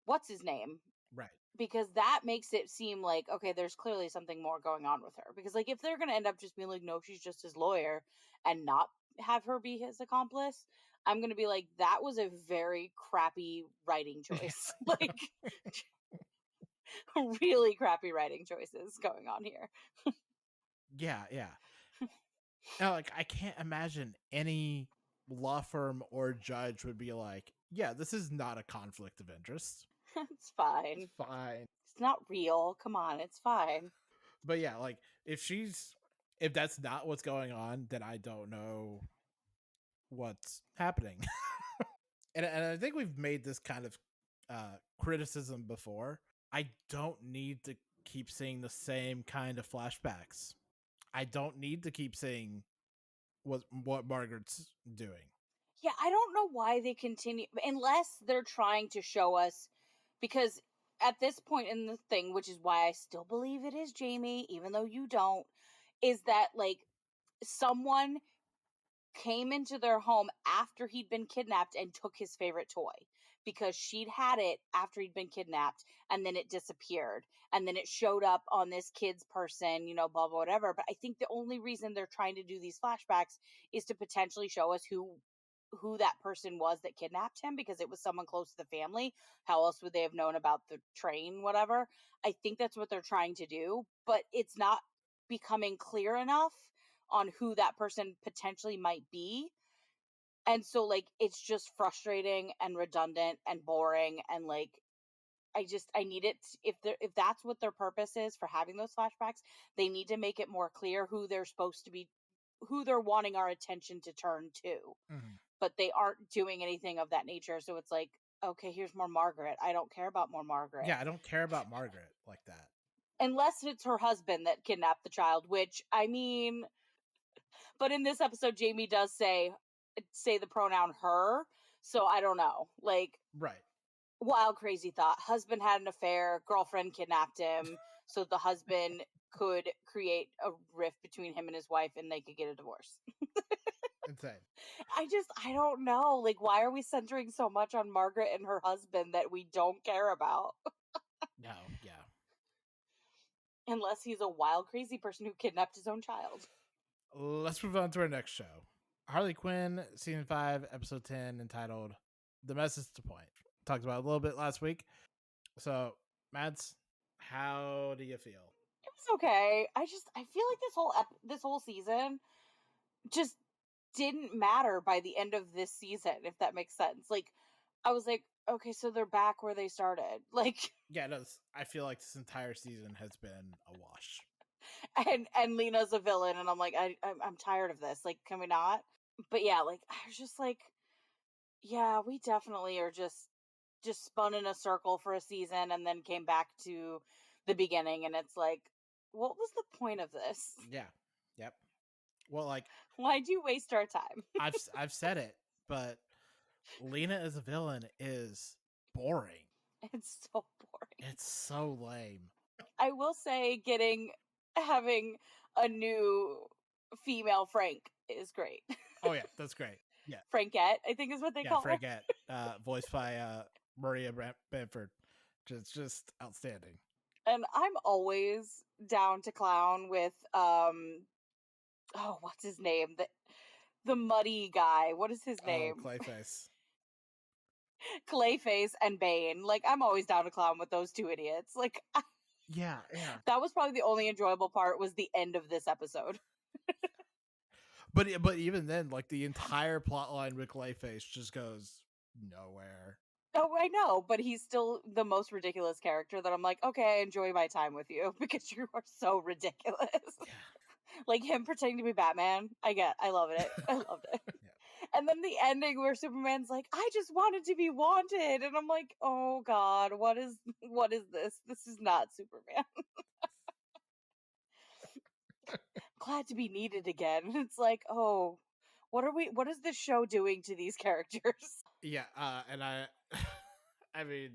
Speaker 2: what's his name,
Speaker 1: Right.
Speaker 2: because that makes it seem like okay, there's clearly something more going on with her, because like if they're going to end up just being like no, she's just his lawyer and not have her be his accomplice, I'm going to be like that was a very crappy writing choice. Like really crappy writing choices going on here.
Speaker 1: Yeah, yeah. Now, like I can't imagine any law firm or judge would be like, yeah, this is not a conflict of interest.
Speaker 2: It's fine.
Speaker 1: It's fine.
Speaker 2: It's not real. Come on, it's fine.
Speaker 1: But yeah, like if that's not what's going on, then I don't know what's happening. And I think we've made this kind of criticism before. I don't need to keep seeing the same kind of flashbacks. I don't need to keep seeing what Margaret's doing.
Speaker 2: Yeah, I don't know why they continue unless they're trying to show us, because at this point in the thing, which is why I still believe it is Jamie, even though you don't, is that like someone came into their home after he'd been kidnapped and took his favorite toy because she'd had it after he'd been kidnapped and then it disappeared and then it showed up on this kid's person, blah blah whatever. But I think the only reason they're trying to do these flashbacks is to potentially show us who that person was that kidnapped him, because it was someone close to the family. How else would they have known about the train, whatever? I think that's what they're trying to do, but it's not becoming clear enough on who that person potentially might be. And so like it's just frustrating and redundant and boring and like I need it if that's what their purpose is for having those flashbacks, they need to make it more clear who they're supposed to be, who they're wanting our attention to turn to.
Speaker 1: Mhm.
Speaker 2: But they aren't doing anything of that nature. So it's like, okay, here's more Margaret. I don't care about more Margaret.
Speaker 1: Yeah, I don't care about Margaret like that.
Speaker 2: Unless it's her husband that kidnapped the child, which I mean, but in this episode, Jamie does say the pronoun her. So I don't know. Like,
Speaker 1: Right.
Speaker 2: wild, crazy thought. Husband had an affair, girlfriend kidnapped him. So the husband could create a rift between him and his wife and they could get a divorce.
Speaker 1: Insane.
Speaker 2: I don't know. Like, why are we centering so much on Margaret and her husband that we don't care about?
Speaker 1: No, yeah.
Speaker 2: Unless he's a wild, crazy person who kidnapped his own child.
Speaker 1: Let's move on to our next show. Harley Quinn, season 5, episode 10, entitled The Message to Point. Talked about it a little bit last week. So, Mads, how do you feel?
Speaker 2: It was okay. I feel like this whole season just didn't matter by the end of this season, if that makes sense. Like, I was like, okay, so they're back where they started. Like,
Speaker 1: Yeah, it does. I feel like this entire season has been a wash.
Speaker 2: and Lena's a villain, and I'm like, I'm tired of this. Like, can we not? But yeah, like I was just like, yeah, we definitely are just spun in a circle for a season and then came back to the beginning, and it's like, what was the point of this?
Speaker 1: Yeah. Yep. Well, like
Speaker 2: Why'd you waste our time?
Speaker 1: I've said it, but Lena as a villain is boring.
Speaker 2: It's so boring.
Speaker 1: It's so lame.
Speaker 2: I will say having a new female Frank is great.
Speaker 1: Oh yeah, that's great. Yeah.
Speaker 2: Frankette, I think is what they
Speaker 1: Yeah,
Speaker 2: call her.
Speaker 1: Frigate, voiced by Maria Bamford. Just outstanding.
Speaker 2: And I'm always down to clown with oh, what's his name? The muddy guy. What is his
Speaker 1: Oh,
Speaker 2: name?
Speaker 1: Clayface.
Speaker 2: Clayface and Bane. Like I'm always down to clown with those two idiots. Like
Speaker 1: Yeah, yeah.
Speaker 2: that was probably the only enjoyable part was the end of this episode.
Speaker 1: But even then, like the entire plot line with Clayface just goes nowhere.
Speaker 2: Oh, I know, but he's still the most ridiculous character that I'm like, okay, I enjoy my time with you because you are so ridiculous.
Speaker 1: Yeah.
Speaker 2: Like him pretending to be Batman. I loved it. I loved it.
Speaker 1: Yeah.
Speaker 2: And then the ending where Superman's like, I just wanted to be wanted. And I'm like, oh God, what is this? This is not Superman. Glad to be needed again. It's like, oh, what is this show doing to these characters?
Speaker 1: Yeah, and I mean,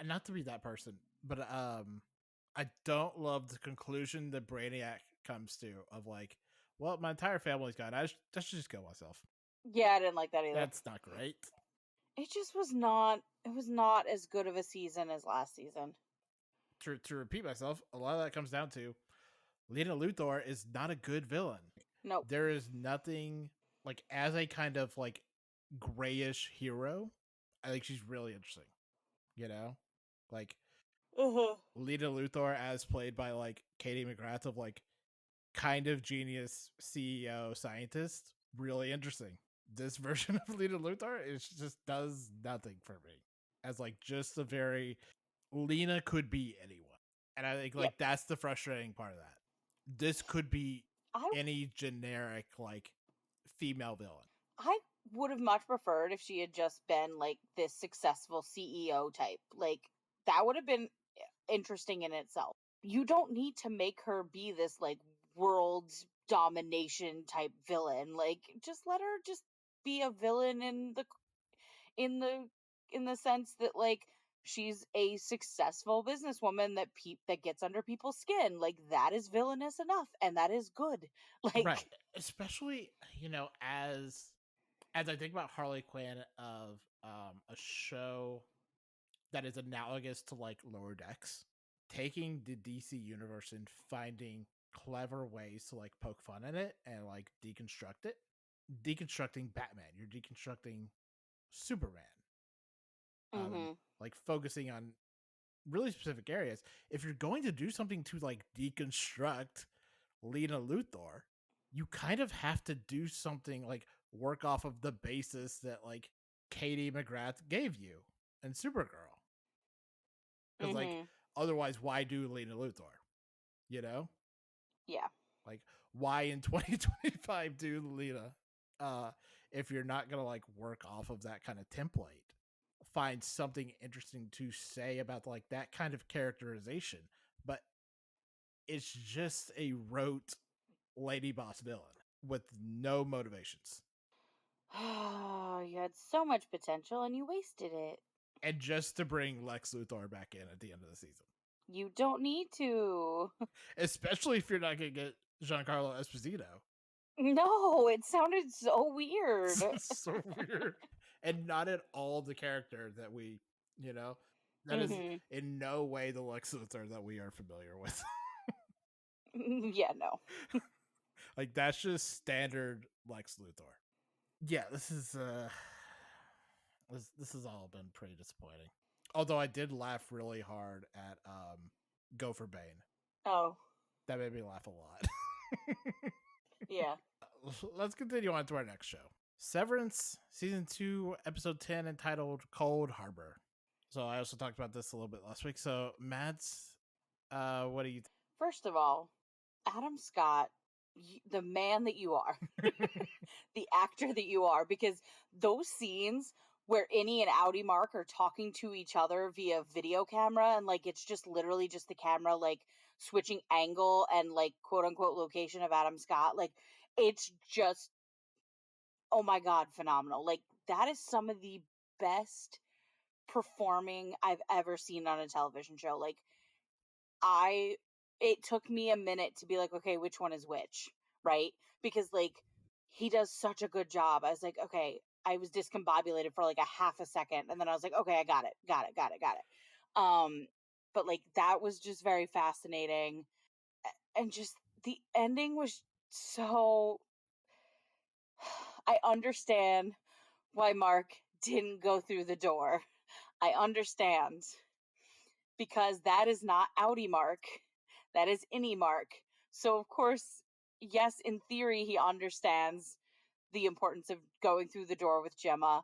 Speaker 1: not to be that person, but I don't love the conclusion that Brainiac comes to of like, well, my entire family's gone. I should just kill myself.
Speaker 2: Yeah, I didn't like that either.
Speaker 1: That's not great.
Speaker 2: It just was not it was not as good of a season as last season.
Speaker 1: To repeat myself, a lot of that comes down to Lena Luthor is not a good villain.
Speaker 2: Nope.
Speaker 1: There is nothing like as a kind of like grayish hero. I think she's really interesting. You know, like
Speaker 2: Uh-huh.
Speaker 1: Lena Luthor as played by like Katie McGrath of like kind of genius CEO scientist. Really interesting. This version of Lena Luthor is just does nothing for me as like just a very Lena could be anyone. And I think
Speaker 2: Yep.
Speaker 1: like that's the frustrating part of that. This could be
Speaker 2: I
Speaker 1: any generic like female villain.
Speaker 2: I would have much preferred if she had just been like this successful CEO type. Like that would have been interesting in itself. You don't need to make her be this like world domination type villain. Like just let her just be a villain in the in the sense that like she's a successful businesswoman that gets under people's skin. Like that is villainous enough and that is good.
Speaker 1: Right.
Speaker 2: Like
Speaker 1: Especially, you know, as I think about Harley Quinn of a show that is analogous to like Lower Decks, taking the DC universe and finding clever ways to like poke fun at it and like deconstruct it. Deconstructing Batman, you're deconstructing Superman, and
Speaker 2: mhm.
Speaker 1: like focusing on really specific areas. If you're going to do something to like deconstruct Lena Luthor, you kind of have to do something like work off of the basis that like Katie McGrath gave you and Supergirl. Because like
Speaker 2: Mhm.
Speaker 1: otherwise, why do Lena Luthor? You know,
Speaker 2: Yeah.
Speaker 1: like why in 2025 do Lena? If you're not gonna like work off of that kind of template, find something interesting to say about like that kind of characterization. But it's just a rote lady boss villain with no motivations
Speaker 2: You had so much potential and you wasted it.
Speaker 1: and just to bring Lex Luthor back in at the end of the season,
Speaker 2: You don't need to.
Speaker 1: especially if you're not going to get Giancarlo Esposito.
Speaker 2: No, it sounded so weird.
Speaker 1: So weird and not at all the character that we, you know, that is
Speaker 2: Mhm.
Speaker 1: in no way the Lex Luthor that we are familiar with.
Speaker 2: Yeah, no.
Speaker 1: Like that's just standard Lex Luthor. Yeah, this has all been pretty disappointing. Although I did laugh really hard at Gopher Bane.
Speaker 2: Oh,
Speaker 1: That made me laugh a lot.
Speaker 2: yeah.
Speaker 1: Let's continue on to our next show. Severance, season 2, episode 10, entitled Cold Harbor. So I also talked about this a little bit last week. So Mads, what do you
Speaker 2: First of all, Adam Scott, the man that you are, the actor that you are, because those scenes where Innie and Outie Mark are talking to each other via video camera and like it's just literally just the camera like switching angle and like quote unquote location of Adam Scott, like it's just oh my god, phenomenal. Like that is some of the best performing I've ever seen on a television show. Like I it took me a minute to be like, okay, which one is which, right? Because like he does such a good job. I was like, okay, I was discombobulated for like a half a second, and then I was like, okay, I got it, got it. But like that was just very fascinating, and just the ending was so. I understand why Mark didn't go through the door. I understand because that is not Outie Mark. That is Innie Mark. So, of course, yes, in theory, he understands the importance of going through the door with Gemma,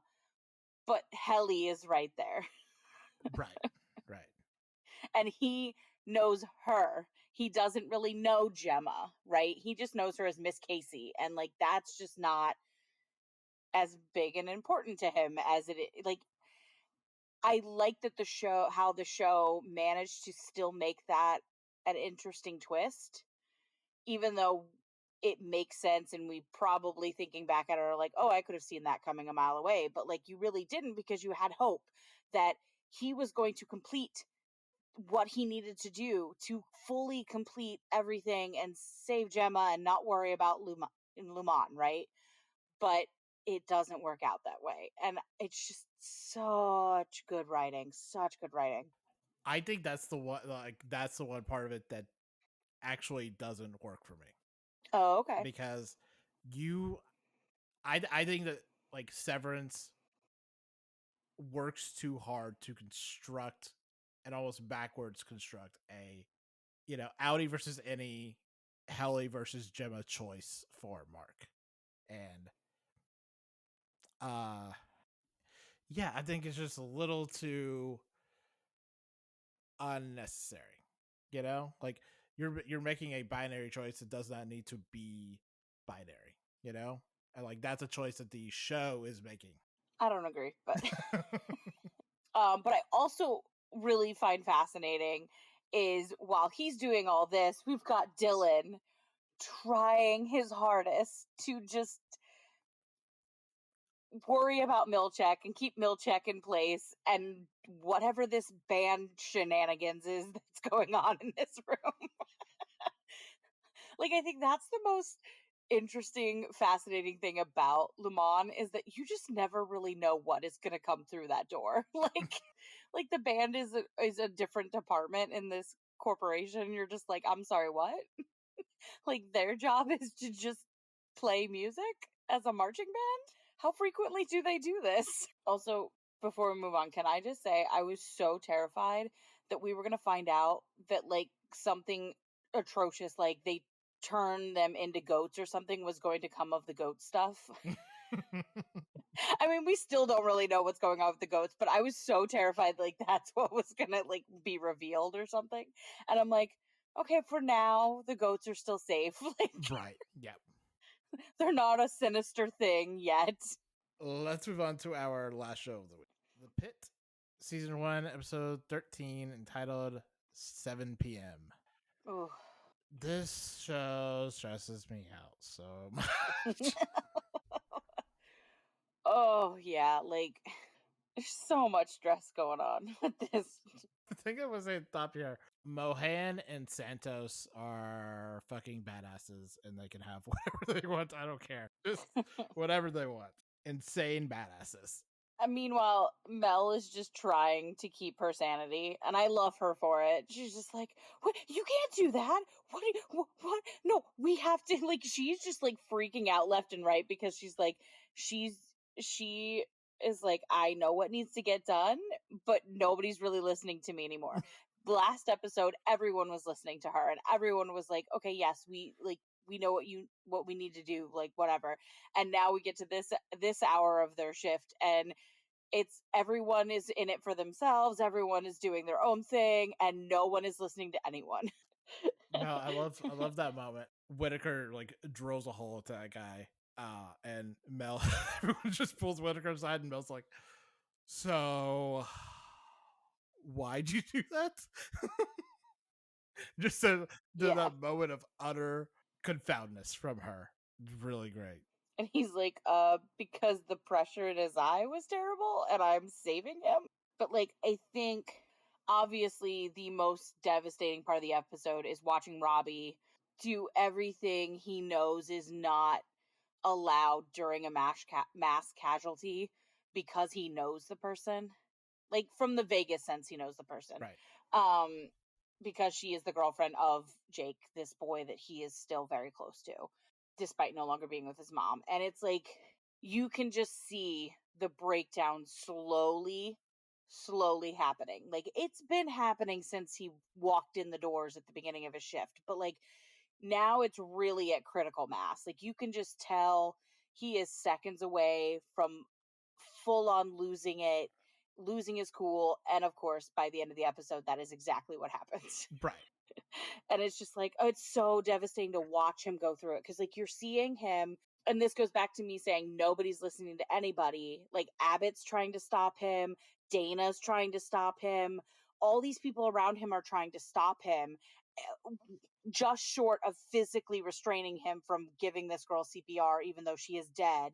Speaker 2: but Helly is right there.
Speaker 1: right, right.
Speaker 2: And he knows her. He doesn't really know Gemma, right? He just knows her as Miss Casey. And, like, that's just not. as big and important to him as like I like that how the show managed to still make that an interesting twist, even though it makes sense and we probably thinking back at it are like, oh, I could have seen that coming a mile away. But like you really didn't because you had hope that he was going to complete what he needed to do to fully complete everything and save Gemma and not worry about Lumon, right? But it doesn't work out that way. And it's just such good writing, such good writing.
Speaker 1: I think that's the one, like that's the one part of it that actually doesn't work for me,
Speaker 2: Oh, okay.
Speaker 1: because you I think that like Severance works too hard to construct and almost backwards construct a, you know, Audi versus any, Helly versus Gemma choice for Mark. And uh yeah, I think it's just a little too unnecessary. You know? Like you're making a binary choice that does not need to be binary, you know? And like that's a choice that the show is making.
Speaker 2: I don't agree, but but I also really find fascinating is while he's doing all this, we've got Dylan trying his hardest to just worry about Milchek and keep Milchek in place and whatever this band shenanigans is that's going on in this room. Like I think that's the most interesting, fascinating thing about Lumon is that you just never really know what is going to come through that door. Like the band is a different department in this corporation. You're just like, I'm sorry, what? Like their job is to just play music as a marching band? How frequently do they do this? Also, before we move on, can I just say I was so terrified that we were going to find out that like something atrocious, like they turn them into goats or something, was going to come of the goat stuff. I mean, we still don't really know what's going on with the goats, but I was so terrified like that's what was going to like be revealed or something. And I'm like, okay, for now, the goats are still safe. Like
Speaker 1: Right. Yep.
Speaker 2: they're not a sinister thing yet.
Speaker 1: Let's move on to our last show of the week. The Pit, season 1, episode 13, entitled 7 p.m.
Speaker 2: Ooh.
Speaker 1: This show stresses me out so much.
Speaker 2: Oh, yeah, like there's so much stress going on with this.
Speaker 1: The thing I was saying top here, Mohan and Santos are fucking badasses and they can have whatever they want. I don't care. Just whatever they want. Insane badasses.
Speaker 2: Meanwhile, Mel is just trying to keep her sanity, and I love her for it. She's just like, "What? You can't do that! What? What? No, we have to." Like, she's just like freaking out left and right because she's like, she is like, I know what needs to get done, but nobody's really listening to me anymore. The last episode, everyone was listening to her, and everyone was like, "Okay, yes, we know what we need to do, like whatever." And now we get to this hour of their shift, and it's everyone is in it for themselves, everyone is doing their own thing, and no one is listening to anyone.
Speaker 1: No, I love that moment. Whitaker like drills a hole into that guy. And Mel everyone just pulls Whitaker aside and Mel's like, so why'd you do that? Just
Speaker 2: Yeah.
Speaker 1: that moment of utter confoundness from her. Really great.
Speaker 2: And he's like, because the pressure in his eye was terrible and I'm saving him. But like I think obviously the most devastating part of the episode is watching Robbie do everything he knows is not allowed during a mass casualty because he knows the person. Like from the Vegas sense, he knows the person.
Speaker 1: Right.
Speaker 2: Um, because she is the girlfriend of Jake, this boy that he is still very close to, despite no longer being with his mom. And it's like you can just see the breakdown slowly happening. Like it's been happening since he walked in the doors at the beginning of his shift, but like now it's really at critical mass. Like you can just tell he is seconds away from full on losing it, losing his cool, and of course by the end of the episode that is exactly what happens.
Speaker 1: Right.
Speaker 2: And it's just like, oh, it's so devastating to watch him go through it because like you're seeing him And this goes back to me saying nobody's listening to anybody. Like Abbott's trying to stop him, Dana's trying to stop him. All these people around him are trying to stop him, just short of physically restraining him from giving this girl CPR, even though she is dead.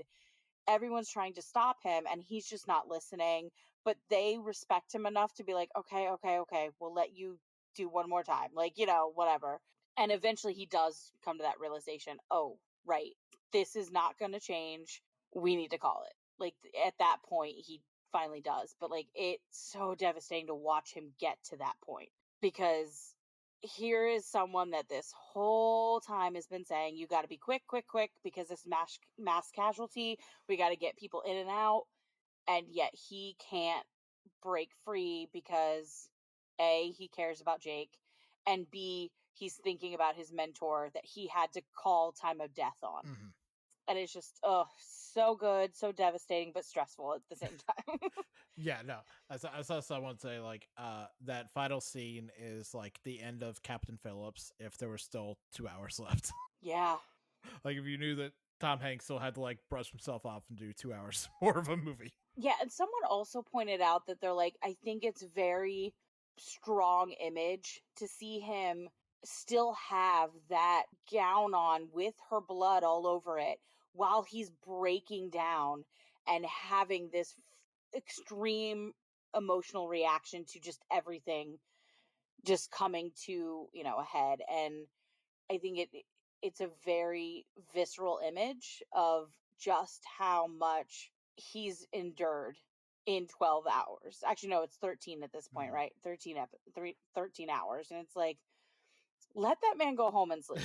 Speaker 2: Everyone's trying to stop him, and he's just not listening. But they respect him enough to be like, okay, okay, okay, we'll let you do one more time. Like, whatever. And eventually he does come to that realization, oh, right, this is not going to change. We need to call it. Like, at that point, he finally does. But, like, it's so devastating to watch him get to that point because here is someone that this whole time has been saying, you got to be quick, quick, quick, because this mass casualty, we got to get people in and out. And yet he can't break free because A, he cares about Jake, and B, he's thinking about his mentor that he had to call time of death on.
Speaker 1: Mhm.
Speaker 2: And it's just, oh, so good, so devastating, but stressful at the same time.
Speaker 1: Yeah, no. I saw someone say like that final scene is like the end of Captain Phillips if there were still 2 hours left.
Speaker 2: Yeah.
Speaker 1: Like if you knew that Tom Hanks still had to like brush himself off and do 2 hours more of a movie.
Speaker 2: Yeah, and someone also pointed out that they're like, I think it's very strong image to see him still have that gown on with her blood all over it while he's breaking down and having this extreme emotional reaction to just everything just coming to, a head. And I think it's a very visceral image of just how much he's endured in 12 hours. Actually, no, it's 13 at this point,
Speaker 1: Mhm.
Speaker 2: right? 13 hours. And it's like, let that man go home and sleep.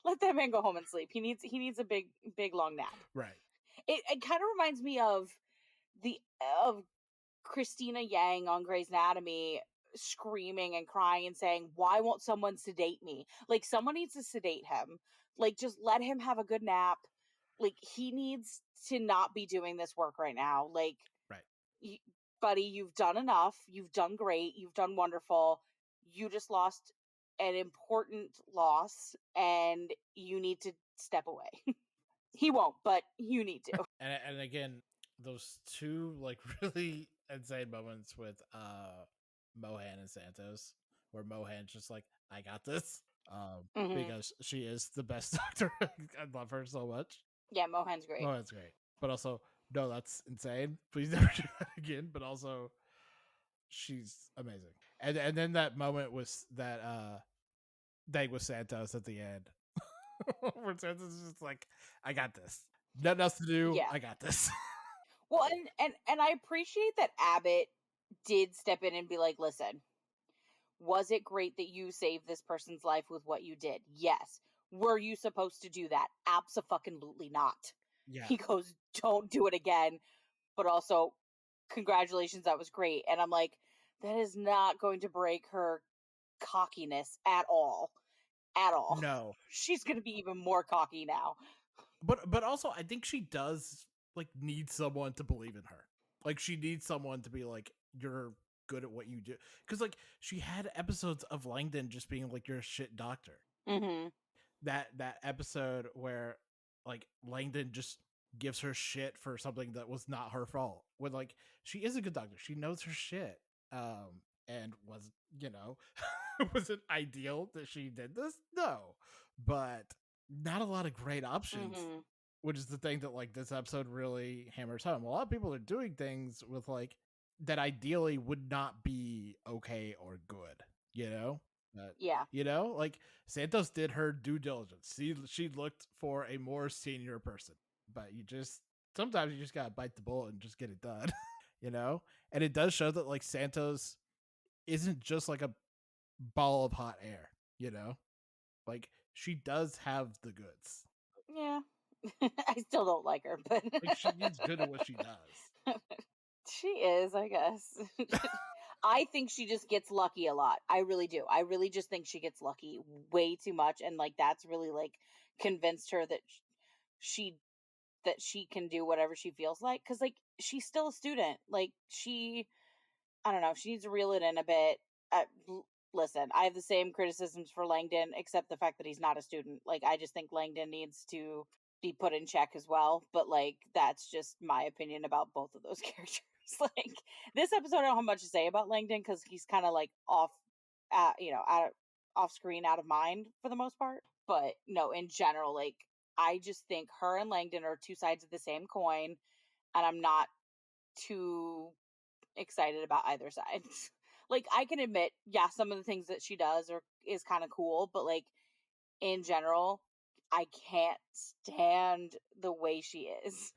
Speaker 2: Let that man go home and sleep. He needs a big long nap.
Speaker 1: Right.
Speaker 2: It kind of reminds me the of Christina Yang on Grey's Anatomy screaming and crying and saying, "Why won't someone sedate me?" Like someone needs to sedate him. Like just let him have a good nap. Like he needs to not be doing this work right now. Like,
Speaker 1: Right.
Speaker 2: y- buddy, you've done enough. You've done great. You've done wonderful. You just lost an important loss, and you need to step away. He won't, but you need to.
Speaker 1: And again, those two like really insane moments with Mohan and Santos, where Mohan's just like, I got this.
Speaker 2: Hmm.
Speaker 1: Because she is the best doctor. I love her so much.
Speaker 2: Yeah, Mohan's great.
Speaker 1: Mohan's great. But also, no, that's insane. Please never do that again. But also she's amazing. And then that moment was that thing with Santos at the end. Where Santos is just like, I got this. Nothing else to do.
Speaker 2: Yeah.
Speaker 1: I got this.
Speaker 2: Well, and I appreciate that Abbott did step in and be like, "Listen, was it great that you saved this person's life with what you did? Yes. Were you supposed to do that? Absolutely not."
Speaker 1: Yeah.
Speaker 2: He goes, "Don't do it again, but also congratulations, that was great." And I'm like, that is not going to break her cockiness at all. At all.
Speaker 1: No.
Speaker 2: She's going to be even more cocky now.
Speaker 1: But also I think she does like need someone to believe in her. Like she needs someone to be like, you're good at what you do. Because like she had episodes of Langdon just being like, you're a shit doctor.
Speaker 2: Mhm.
Speaker 1: That episode where like Langdon just gives her shit for something that was not her fault. When like she is a good doctor. She knows her shit. And was, you know, was it ideal that she did this? No. But not a lot of great options,
Speaker 2: Mhm.
Speaker 1: which is the thing that like this episode really hammers home. A lot of people are doing things with like that ideally would not be okay or good, you know? But
Speaker 2: Yeah.
Speaker 1: like Santos did her due diligence. She looked for a more senior person. But sometimes you just gotta bite the bullet and just get it done. And it does show that like Santos isn't just like a ball of hot air, like she does have the goods.
Speaker 2: Yeah. I still don't like her, but
Speaker 1: Like she is good at what she does.
Speaker 2: she is, I guess. I think she just gets lucky a lot. I really do. I really just think she gets lucky way too much, and like that's really like convinced her that she she can do whatever she feels like, cuz like she's still a student. Like I don't know, she needs to reel it in a bit. listen, I have the same criticisms for Langdon, except the fact that he's not a student. Like, I just think Langdon needs to be put in check as well. But like, that's just my opinion about both of those characters. Like, this episode, I don't have much to say about Langdon because he's kind of like off, out of off screen, out of mind for the most part. But no, in general, like, I just think her and Langdon are two sides of the same coin, and I'm not too excited about either side. Like, I can admit, yeah, some of the things that she does is kind of cool, but like in general, I can't stand the way she is.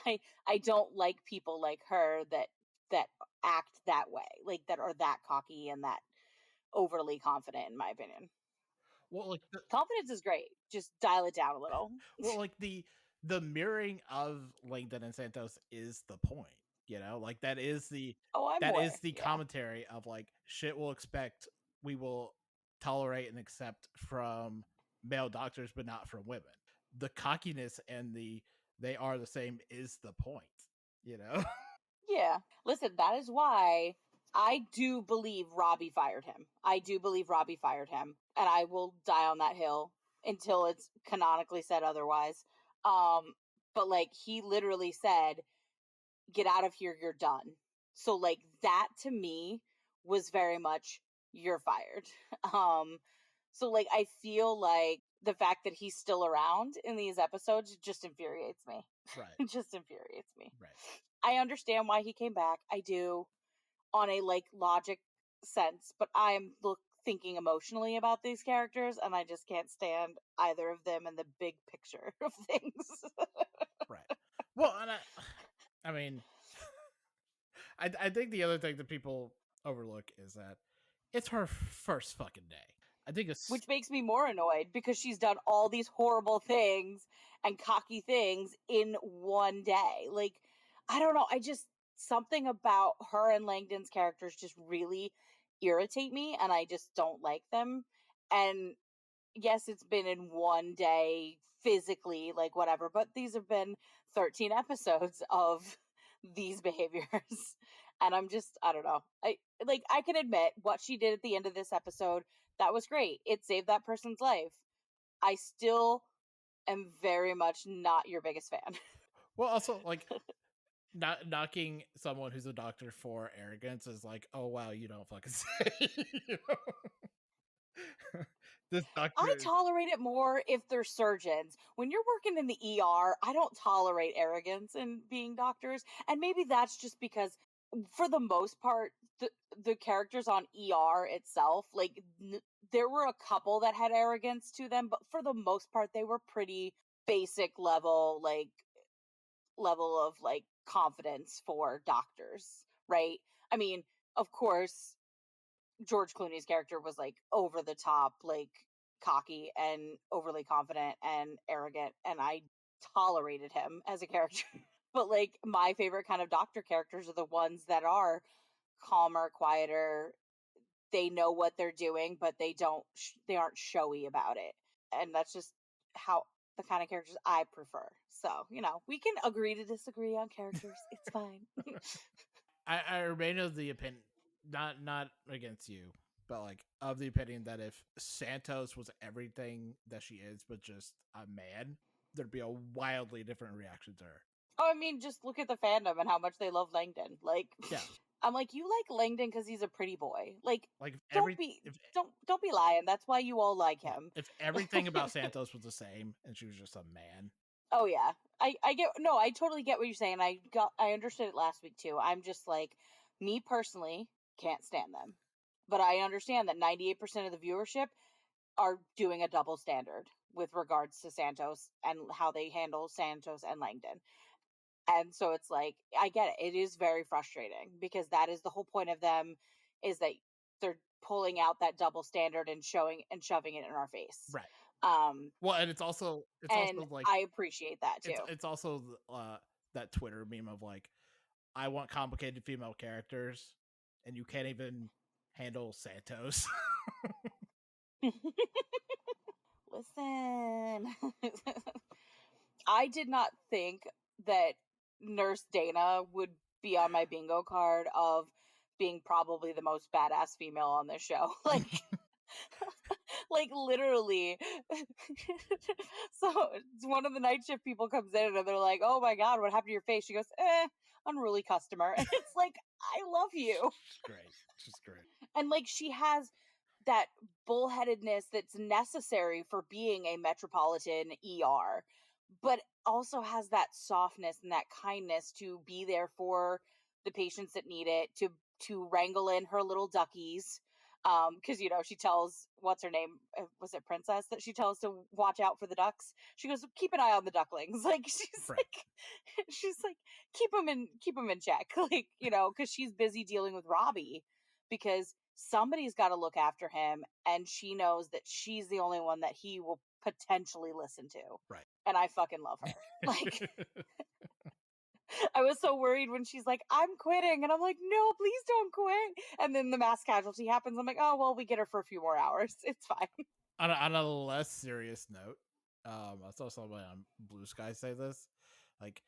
Speaker 2: I I don't like people like her that act that way, like that are that cocky and that overly confident in my opinion.
Speaker 1: Well, like
Speaker 2: Confidence is great. Just dial it down a little.
Speaker 1: well, like the mirroring of Langdon and Santos is the point. Like
Speaker 2: Oh, I'm
Speaker 1: that is
Speaker 2: aware.
Speaker 1: the
Speaker 2: Yeah.
Speaker 1: commentary of like shit we will tolerate and accept from male doctors, but not from women. The cockiness and they are the same is the point, you know?
Speaker 2: Yeah. Listen, that is why I do believe Robbie fired him. I do believe Robbie fired him, and I will die on that hill until it's canonically said otherwise. Um, but like he literally said, "Get out of here, you're done." So like that to me was very much you're fired. Um, so like I feel like the fact that he's still around in these episodes just infuriates me.
Speaker 1: Right.
Speaker 2: It just infuriates me.
Speaker 1: Right.
Speaker 2: I understand why he came back. I do on a like logic sense, but I'm thinking emotionally about these characters and I just can't stand either of them in the big picture of things.
Speaker 1: Right. Well, and I mean, I think the other thing that people overlook is that it's her first fucking day. I think it's
Speaker 2: Which makes me more annoyed because she's done all these horrible things and cocky things in one day. Like, I don't know. I just, something about her and Langdon's characters just really irritate me and I just don't like them. And yes, it's been in one day physically, like whatever, but these have been 13 episodes of these behaviors. And I'm just, I don't know. I can admit what she did at the end of this episode, that was great. It saved that person's life. I still am very much not your biggest fan.
Speaker 1: well also like not knocking someone who's a doctor for arrogance is like, oh wow, you don't fucking say. you this doctor
Speaker 2: I tolerate it more if they're surgeons. When you're working in the ER, I don't tolerate arrogance in being doctors. And maybe that's just because for the most part the characters on ER itself, like there were a couple that had arrogance to them, but for the most part they were pretty basic level of like confidence for doctors, right? I mean, of course, George Clooney's character was like over the top, like cocky and overly confident and arrogant, and I tolerated him as a character. But like my favorite kind of doctor characters are the ones that are calmer, quieter. They know what they're doing, but they aren't showy about it. And that's just how the kind of characters I prefer. So, we can agree to disagree on characters. It's fine.
Speaker 1: I remain of the opinion, not against you, but like of the opinion that if Santos was everything that she is, but just a man, there'd be a wildly different reaction to her.
Speaker 2: Oh, I mean, just look at the fandom and how much they love Langdon. Like,
Speaker 1: Yeah,
Speaker 2: I'm like, you like Langdon because he's a pretty boy. Like,
Speaker 1: like
Speaker 2: don't be,
Speaker 1: if
Speaker 2: don't be lying. That's why you all like
Speaker 1: yeah,
Speaker 2: him.
Speaker 1: if everything about Santos was the same and she was just a man.
Speaker 2: Oh yeah, I get no, I totally get what you're saying. I understood it last week too. I'm just like, me personally can't stand them, but I understand that 98% of the viewership are doing a double standard with regards to Santos and how they handle Santos and Langdon. And so it's like, I get it. It is very frustrating because that is the whole point of them, is that they're pulling out that double standard and showing and shoving it in our face.
Speaker 1: Right.
Speaker 2: Um,
Speaker 1: Well, and it's
Speaker 2: and
Speaker 1: also like
Speaker 2: I appreciate that too.
Speaker 1: it's also that Twitter meme of like, I want complicated female characters, and you can't even handle Santos.
Speaker 2: Listen, I did not think that Nurse Dana would be on my bingo card of being probably the most badass female on this show. Like literally. So one of the night shift people comes in and they're like, "Oh my god, what happened to your face?" She goes, unruly customer." And it's like, I love you.
Speaker 1: She's great. She's great.
Speaker 2: And like she has that bullheadedness that's necessary for being a metropolitan ER, but also has that softness and that kindness to be there for the patients that need it, to wrangle in her little duckies. Because she tells, what's her name? Was it Princess that she tells to watch out for the ducks? She goes, keep an eye on the ducklings. Like
Speaker 1: Right.
Speaker 2: she's like, keep them in check. Like, because she's busy dealing with Robbie, because somebody's got to look after him, and she knows that she's the only one that he will potentially listen to.
Speaker 1: Right.
Speaker 2: And I fucking love her. Like, I was so worried when she's like, I'm quitting. And I'm like, no, please don't quit. And then the mass casualty happens. I'm like, oh, well, we get her for a few more hours. It's fine.
Speaker 1: On a less serious note, I saw somebody on Blue Sky say this. Like,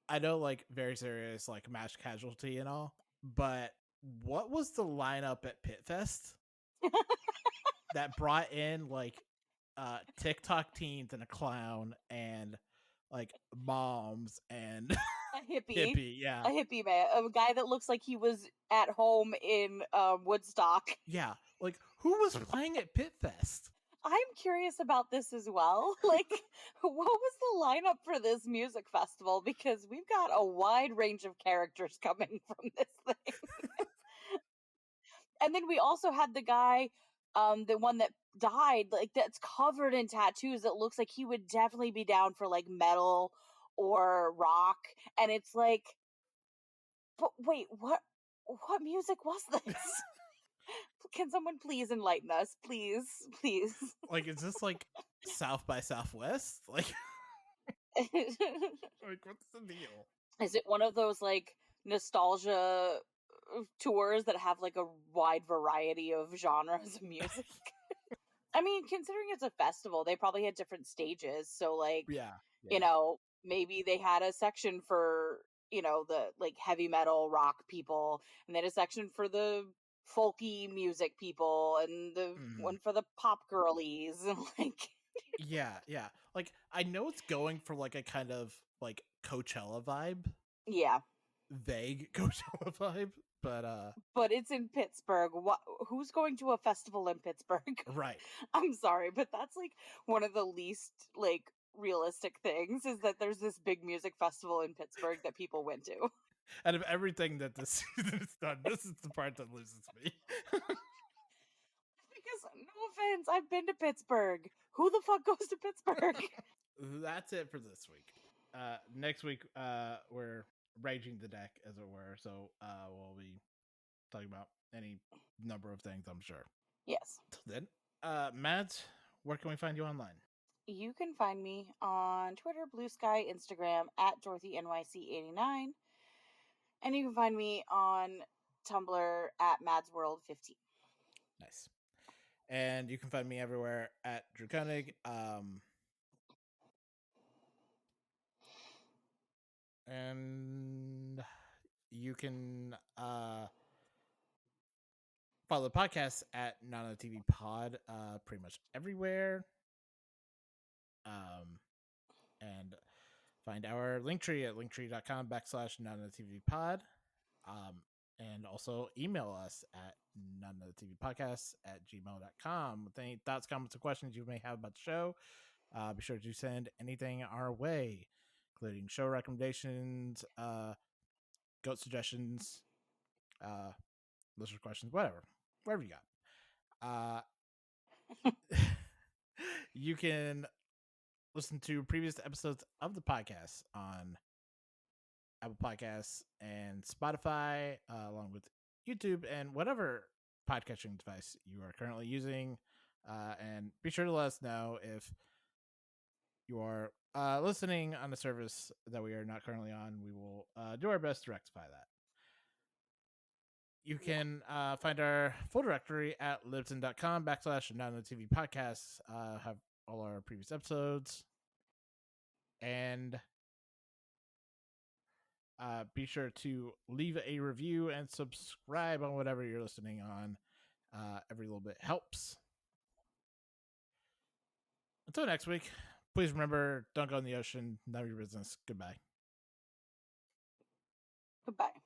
Speaker 1: I know, like, very serious, like, mass casualty and all, but what was the lineup at Pit Fest that brought in, like, TikTok teens and a clown and, like, moms and
Speaker 2: A hippie.
Speaker 1: hippie? Yeah.
Speaker 2: A hippie man. A guy that looks like he was at home in Woodstock.
Speaker 1: Yeah. Like, who was playing at Pit Fest?
Speaker 2: I'm curious about this as well. Like, what was the lineup for this music festival? Because we've got a wide range of characters coming from this thing. And then we also had the guy, the one that died, like that's covered in tattoos, that looks like he would definitely be down for like metal or rock. And it's like, but wait, what music was this? Can someone please enlighten us? Please, please.
Speaker 1: Like, is this like South by Southwest? Like, like what's the deal?
Speaker 2: Is it one of those like nostalgia tours that have like a wide variety of genres of music? I mean, considering it's a festival, they probably had different stages. So, like,
Speaker 1: Yeah. Yeah.
Speaker 2: maybe they had a section for, the like heavy metal rock people, and they had a section for the folky music people, and the
Speaker 1: Mhm.
Speaker 2: one for the pop girlies. And like,
Speaker 1: Yeah, yeah. Like, I know it's going for like a kind of like Coachella vibe,
Speaker 2: yeah,
Speaker 1: vague Coachella vibe, but
Speaker 2: but it's in Pittsburgh. Who's going to a festival in Pittsburgh?
Speaker 1: right.
Speaker 2: I'm sorry, but that's like one of the least like realistic things, is that there's this big music festival in Pittsburgh that people went to.
Speaker 1: Out of everything that this season has done, this is the part that loses me.
Speaker 2: Because no offense, I've been to Pittsburgh. Who the fuck goes to Pittsburgh?
Speaker 1: That's it for this week. Next week, we're raging the deck, as it were. So we'll be talking about any number of things, I'm sure.
Speaker 2: Yes.
Speaker 1: Till then, Matt, where can we find you online?
Speaker 2: You can find me on Twitter, Blue Sky, Instagram at DorothyNYC89. And you can find me on Tumblr at MadsWorld15.
Speaker 1: Nice. And you can find me everywhere at Drew Koenig. And you can follow the podcast at Nana TV Pod pretty much everywhere. And find our link tree at linktree.com/Nana TV Pod. And also email us at noneofthetvpodcast@gmail.com with any thoughts, comments, or questions you may have about the show. Be sure to send anything our way, including show recommendations, goat suggestions, listener questions, whatever you got. You can listen to previous episodes of the podcast on Apple Podcasts and Spotify, along with YouTube and whatever podcasting device you are currently using. And be sure to let us know if you are listening on a service that we are not currently on. We will do our best to rectify that. You can find our full directory at libsyn.com/TV podcasts. Have all our previous episodes. And Be sure to leave a review and subscribe on whatever you're listening on. Every little bit helps. Until next week, please remember, don't go in the ocean. None of your business. Goodbye.
Speaker 2: Goodbye.